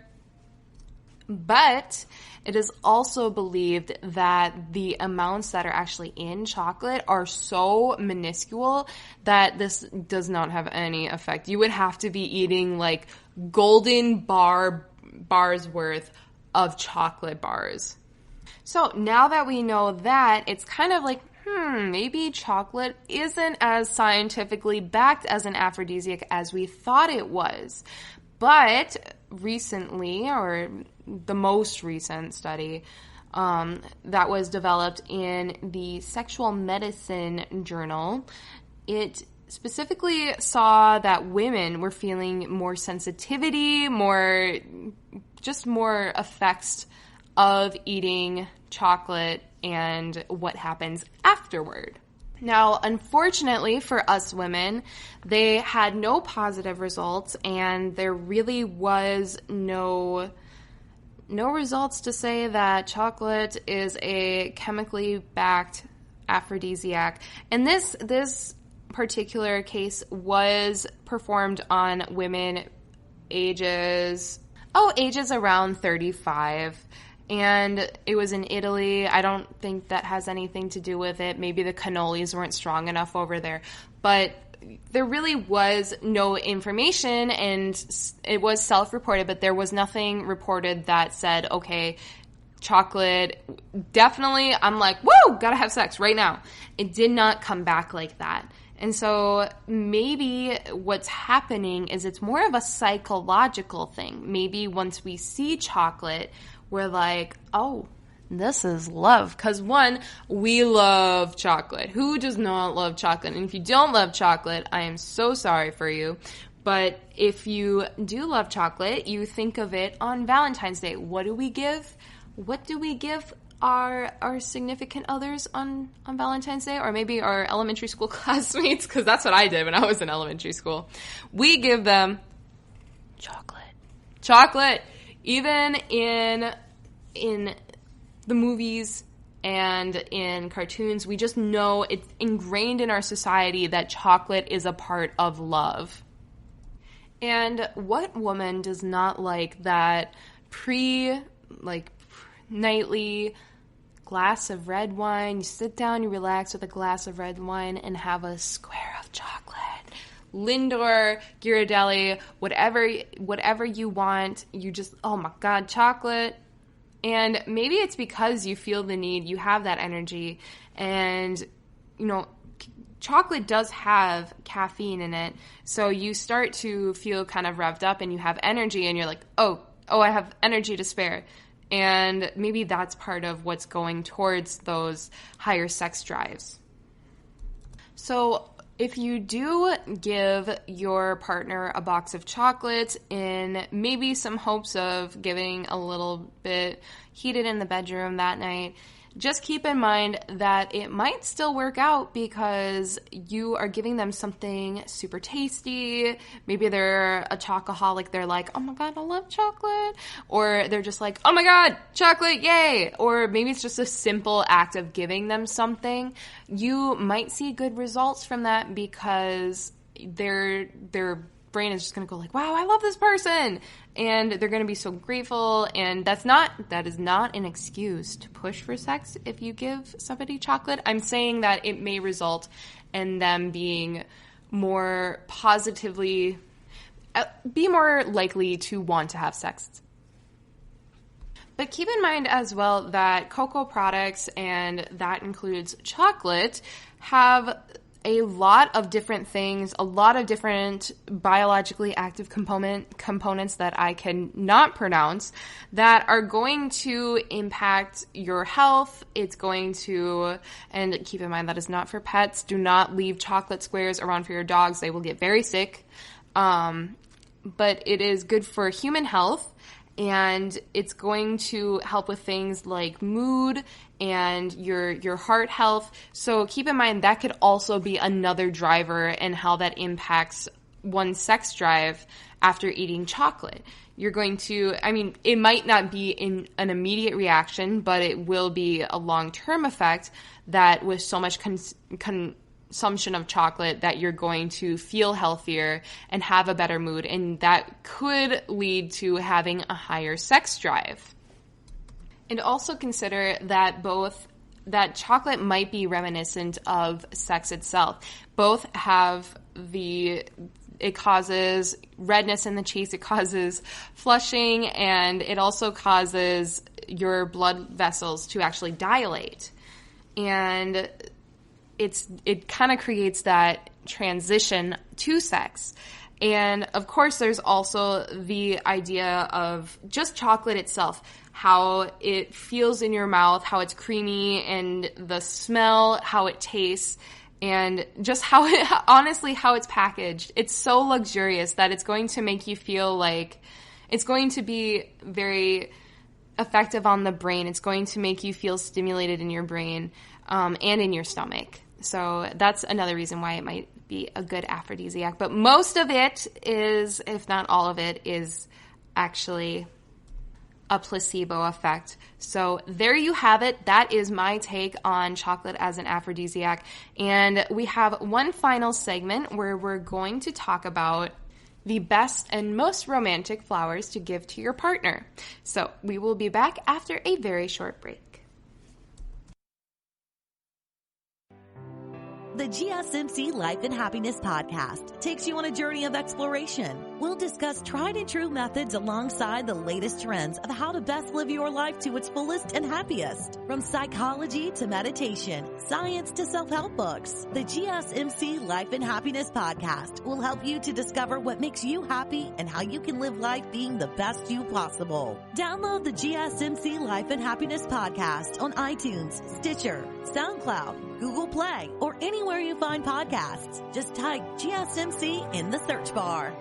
But it is also believed that the amounts that are actually in chocolate are so minuscule that this does not have any effect. You would have to be eating like golden bars worth of chocolate bars. So now that we know that, it's kind of like, maybe chocolate isn't as scientifically backed as an aphrodisiac as we thought it was. But recently, or the most recent study that was developed in the Sexual Medicine Journal, it specifically saw that women were feeling more sensitivity, more effects of eating chocolate and what happens afterward. Now, unfortunately for us women, they had no positive results, and there really was no results to say that chocolate is a chemically backed aphrodisiac. And this particular case was performed on women ages around 35. And it was in Italy. I don't think that has anything to do with it. Maybe the cannolis weren't strong enough over there. But there really was no information, and it was self-reported, but there was nothing reported that said, okay, chocolate, definitely, I'm like, whoa, gotta have sex right now. It did not come back like that. And so maybe what's happening is it's more of a psychological thing. Maybe once we see chocolate, we're like, oh, this is love. Because one, we love chocolate. Who does not love chocolate? And if you don't love chocolate, I am so sorry for you. But if you do love chocolate, you think of it on Valentine's Day. What do we give? What do we give our significant others on Valentine's Day? Or maybe our elementary school classmates? Because that's what I did when I was in elementary school. We give them chocolate. Chocolate. Even in the movies and in cartoons, we just know it's ingrained in our society that chocolate is a part of love. And what woman does not like that nightly glass of red wine? You sit down, you relax with a glass of red wine and have a square of chocolate. Lindor, Ghirardelli, whatever you want, you just, oh my God, chocolate. And maybe it's because you feel the need, you have that energy, and, you know, chocolate does have caffeine in it, so you start to feel kind of revved up and you have energy, and you're like, oh, I have energy to spare. And maybe that's part of what's going towards those higher sex drives. So if you do give your partner a box of chocolates in maybe some hopes of getting a little bit heated in the bedroom that night, just keep in mind that it might still work out because you are giving them something super tasty. Maybe they're a chocoholic. They're like, oh my God, I love chocolate. Or they're just like, oh my God, chocolate, yay. Or maybe it's just a simple act of giving them something. You might see good results from that because their brain is just going to go like, wow, I love this person. And they're going to be so grateful. And that is not an excuse to push for sex if you give somebody chocolate. I'm saying that it may result in them being more positively, be more likely to want to have sex. But keep in mind as well that cocoa products, and that includes chocolate, have a lot of different things, a lot of different biologically active components that I cannot pronounce that are going to impact your health. It's going to, and keep in mind that is not for pets. Do not leave chocolate squares around for your dogs. They will get very sick. But it is good for human health. And it's going to help with things like mood and your heart health. So keep in mind that could also be another driver in how that impacts one's sex drive after eating chocolate. You're going to, it might not be in an immediate reaction, but it will be a long-term effect that with so much consumption of chocolate that you're going to feel healthier and have a better mood, and that could lead to having a higher sex drive. And also consider that chocolate might be reminiscent of sex itself. Both have it causes redness in the cheeks, it causes flushing, and it also causes your blood vessels to actually dilate. And it kind of creates that transition to sex. And of course, there's also the idea of just chocolate itself, how it feels in your mouth, how it's creamy, and the smell, how it tastes, and just how it's packaged. It's so luxurious that it's going to make you feel like it's going to be very effective on the brain. It's going to make you feel stimulated in your brain and in your stomach. So that's another reason why it might be a good aphrodisiac. But most of it is, if not all of it, is actually a placebo effect. So there you have it. That is my take on chocolate as an aphrodisiac. And we have one final segment where we're going to talk about the best and most romantic flowers to give to your partner. So we will be back after a very short break. The GSMC Life and Happiness podcast takes you on a journey of exploration. We'll discuss tried and true methods alongside the latest trends of how to best live your life to its fullest and happiest. From psychology to meditation, science to self-help books, the GSMC Life and Happiness podcast will help you to discover what makes you happy and how you can live life being the best you possible. Download the GSMC Life and Happiness podcast on iTunes, Stitcher, SoundCloud, Google Play, or anywhere you find podcasts. Just type GSMC in the search bar.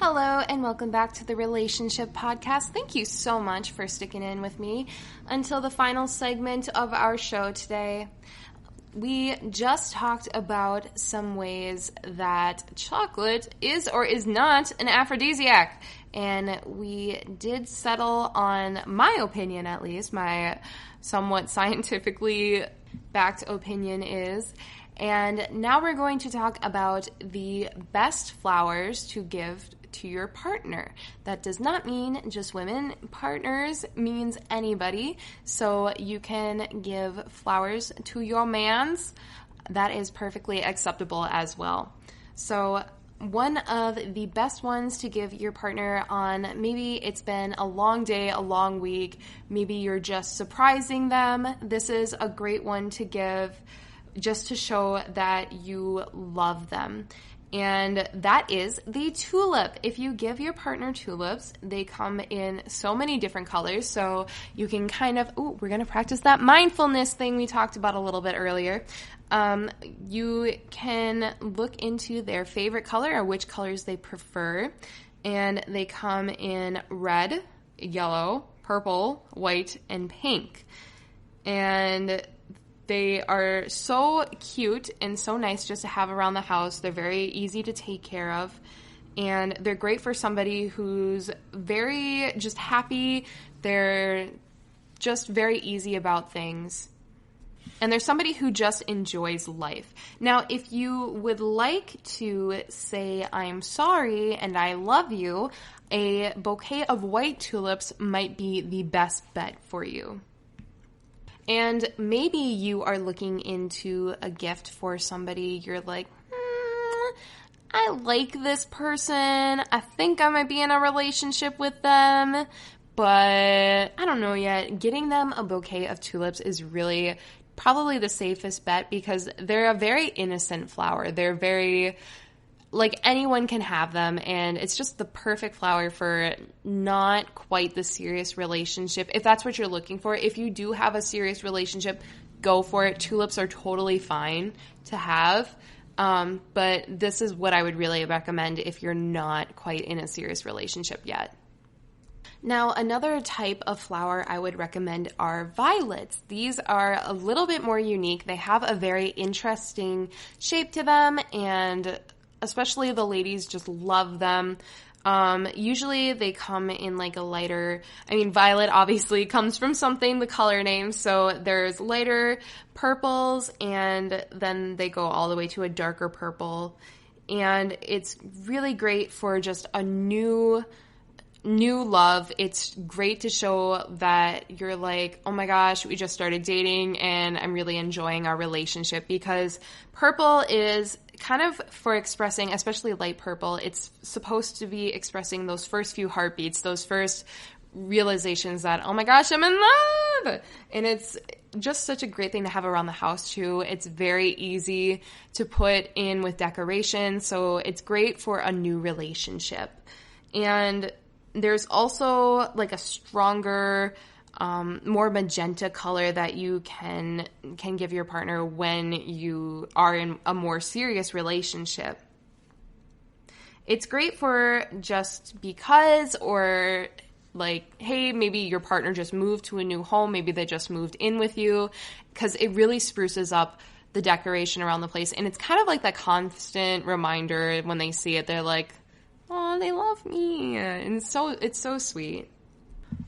Hello and welcome back to the Relationship Podcast. Thank you so much for sticking in with me until the final segment of our show today. We just talked about some ways that chocolate is or is not an aphrodisiac. And we did settle on my opinion, at least, my somewhat scientifically backed opinion is. And now we're going to talk about the best flowers to give to your partner. That does not mean just women. Partners means anybody. So you can give flowers to your mans. That is perfectly acceptable as well. So one of the best ones to give your partner on maybe it's been a long day, a long week, maybe you're just surprising them. This is a great one to give just to show that you love them. And that is the tulip. If you give your partner tulips, they come in so many different colors. So you can kind of, we're going to practice that mindfulness thing we talked about a little bit earlier. You can look into their favorite color or which colors they prefer. And they come in red, yellow, purple, white, and pink. And they are so cute and so nice just to have around the house. They're very easy to take care of. And they're great for somebody who's very just happy. They're just very easy about things. And there's somebody who just enjoys life. Now, if you would like to say, I'm sorry and I love you, a bouquet of white tulips might be the best bet for you. And maybe you are looking into a gift for somebody. You're like, I like this person. I think I might be in a relationship with them, but I don't know yet. Getting them a bouquet of tulips is really probably the safest bet because they're a very innocent flower. They're very, like, anyone can have them, and it's just the perfect flower for not quite the serious relationship. If that's what you're looking for, if you do have a serious relationship, go for it. Tulips are totally fine to have, but this is what I would really recommend if you're not quite in a serious relationship yet. Now, another type of flower I would recommend are violets. These are a little bit more unique. They have a very interesting shape to them, and especially the ladies just love them. Usually they come in like a lighter, violet obviously comes from something, the color name. So there's lighter purples and then they go all the way to a darker purple. And it's really great for just a new love. It's great to show that you're like, oh my gosh, we just started dating and I'm really enjoying our relationship, because purple is kind of for expressing, especially light purple, it's supposed to be expressing those first few heartbeats, those first realizations that, oh my gosh, I'm in love. And it's just such a great thing to have around the house too. It's very easy to put in with decoration, so it's great for a new relationship. And there's also like a stronger, more magenta color that you can give your partner when you are in a more serious relationship. It's great for just because, or like, hey, maybe your partner just moved to a new home, maybe they just moved in with you, because it really spruces up the decoration around the place. And it's kind of like that constant reminder when they see it, they're like, oh, they love me. And it's so sweet.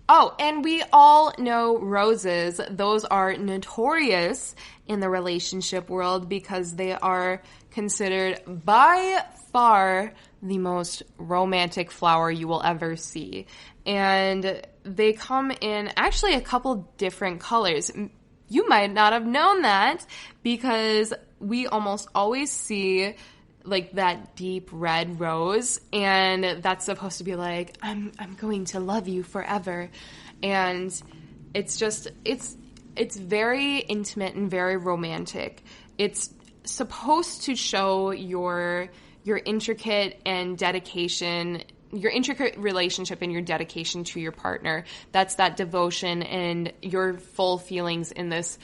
Oh, and we all know roses. Those are notorious in the relationship world because they are considered by far the most romantic flower you will ever see. And they come in actually a couple different colors. You might not have known that because we almost always see like that deep red rose, and that's supposed to be like, I'm going to love you forever. And it's just, it's very intimate and very romantic. It's supposed to show your intricate and dedication, your intricate relationship and your dedication to your partner. That's that devotion and your full feelings in this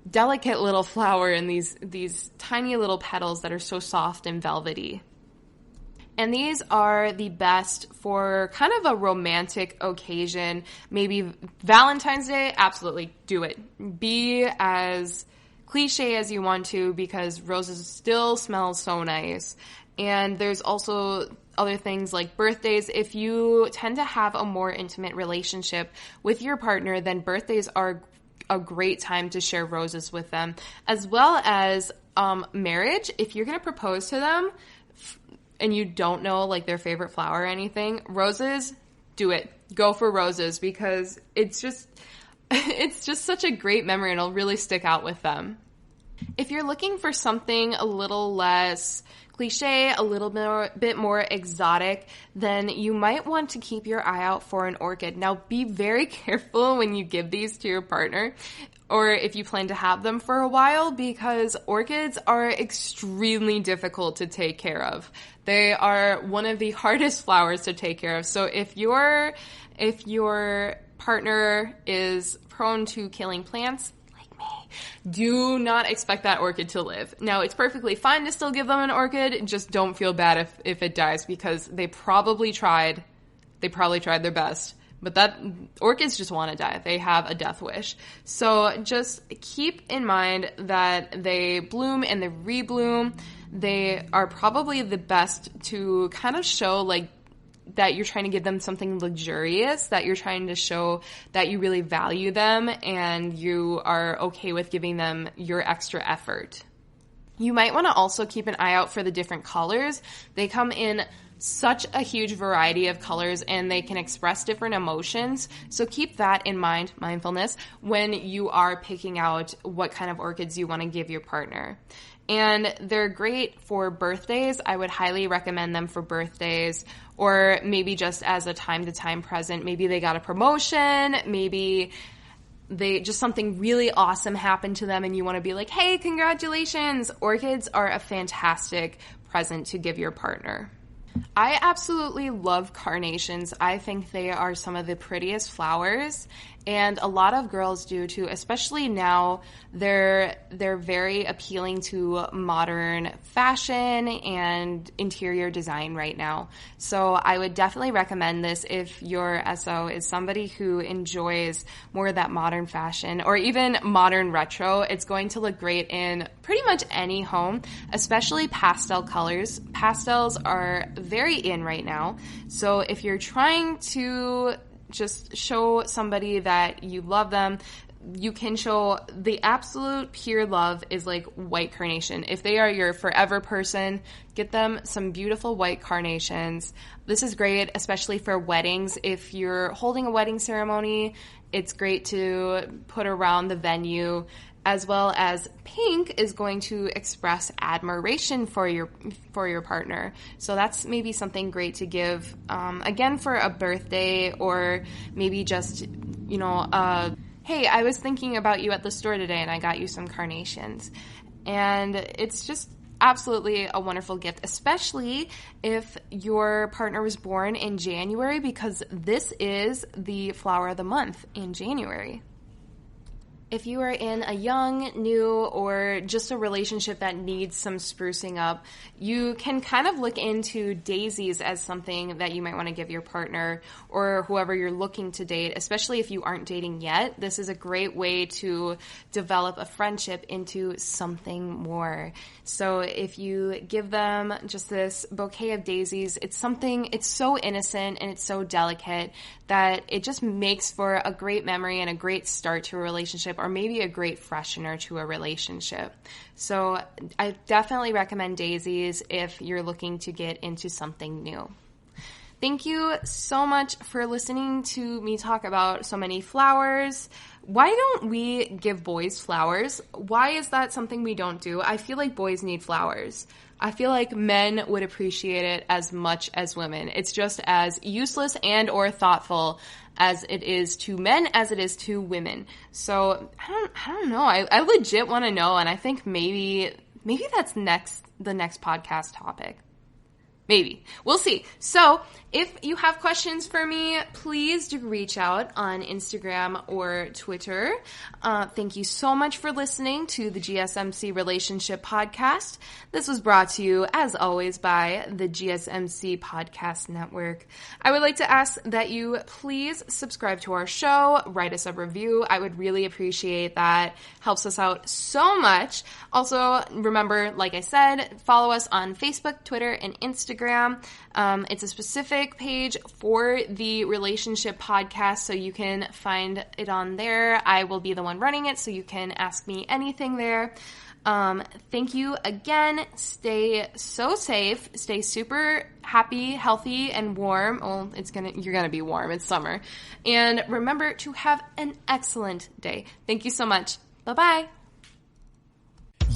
delicate little flower and these tiny little petals that are so soft and velvety. And these are the best for kind of a romantic occasion. Maybe Valentine's Day, absolutely do it. Be as cliche as you want to because roses still smell so nice. And there's also other things like birthdays. If you tend to have a more intimate relationship with your partner, then birthdays are a great time to share roses with them, as well as marriage. If you're going to propose to them and you don't know like their favorite flower or anything, roses, do it. Go for roses because it's just such a great memory and it'll really stick out with them. If you're looking for something a little less cliche, a little bit more exotic, then you might want to keep your eye out for an orchid. Now, be very careful when you give these to your partner or if you plan to have them for a while because orchids are extremely difficult to take care of. They are one of the hardest flowers to take care of. So if your partner is prone to killing plants, do not expect that orchid to live. Now, it's perfectly fine to still give them an orchid. Just don't feel bad if it dies because they probably tried their best. But that orchids just want to die. They have a death wish. So just keep in mind that they bloom and they rebloom. They are probably the best to kind of show like that you're trying to give them something luxurious, that you're trying to show that you really value them and you are okay with giving them your extra effort. You might want to also keep an eye out for the different colors. They come in such a huge variety of colors and they can express different emotions. So keep that in mind, mindfulness, when you are picking out what kind of orchids you want to give your partner. And they're great for birthdays. I would highly recommend them for birthdays or maybe just as a time-to-time present. Maybe they got a promotion, maybe they just something really awesome happened to them and you want to be like, hey, congratulations. Orchids are a fantastic present to give your partner. I absolutely love carnations. I think they are some of the prettiest flowers, and a lot of girls do too, especially now. They're very appealing to modern fashion and interior design right now. So I would definitely recommend this if your SO is somebody who enjoys more of that modern fashion or even modern retro. It's going to look great in pretty much any home, especially pastel colors. Pastels are very in right now. So if you're trying to just show somebody that you love them, you can show the absolute pure love is like white carnation. If they are your forever person, get them some beautiful white carnations. This is great, especially for weddings. If you're holding a wedding ceremony, it's great to put around the venue as well as pink is going to express admiration for your partner. So that's maybe something great to give, again, for a birthday, or maybe just, hey, I was thinking about you at the store today and I got you some carnations. And it's just absolutely a wonderful gift, especially if your partner was born in January, because this is the flower of the month in January. If you are in a young, new, or just a relationship that needs some sprucing up, you can kind of look into daisies as something that you might want to give your partner or whoever you're looking to date, especially if you aren't dating yet. This is a great way to develop a friendship into something more. So if you give them just this bouquet of daisies, it's so innocent and it's so delicate that it just makes for a great memory and a great start to a relationship, or maybe a great freshener to a relationship. So I definitely recommend daisies if you're looking to get into something new. Thank you so much for listening to me talk about so many flowers. Why don't we give boys flowers? Why is that something we don't do? I feel like boys need flowers. I feel like men would appreciate it as much as women. It's just as useless and or thoughtful as it is to men as it is to women. So I don't know. I legit want to know, and I think maybe that's the next podcast topic. Maybe. We'll see. So if you have questions for me, please do reach out on Instagram or Twitter. Thank you so much for listening to the GSMC Relationship Podcast. This was brought to you, as always, by the GSMC Podcast Network. I would like to ask that you please subscribe to our show, write us a review. I would really appreciate that. Helps us out so much. Also, remember, like I said, follow us on Facebook, Twitter, and Instagram. It's a specific page for the Relationship Podcast, so you can find it on there. I will be the one running it, so you can ask me anything there. Thank you again. Stay so safe. Stay super happy, healthy, and warm. Well, you're gonna be warm. It's summer. And remember to have an excellent day. Thank you so much. Bye-bye.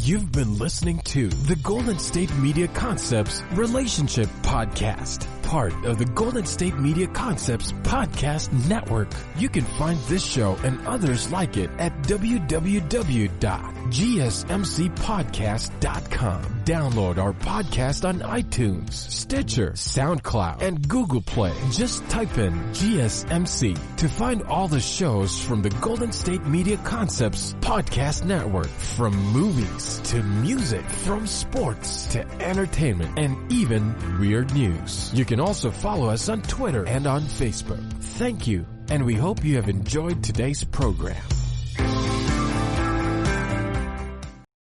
You've been listening to the Golden State Media Concepts Relationship Podcast, part of the Golden State Media Concepts Podcast Network. You can find this show and others like it at www.gsmcpodcast.com. Download our podcast on iTunes, Stitcher, SoundCloud, and Google Play. Just type in GSMC to find all the shows from the Golden State Media Concepts Podcast Network, from movies to music, from sports to entertainment, and even weird news. You can also follow us on Twitter and on Facebook. Thank you, and we hope you have enjoyed today's program.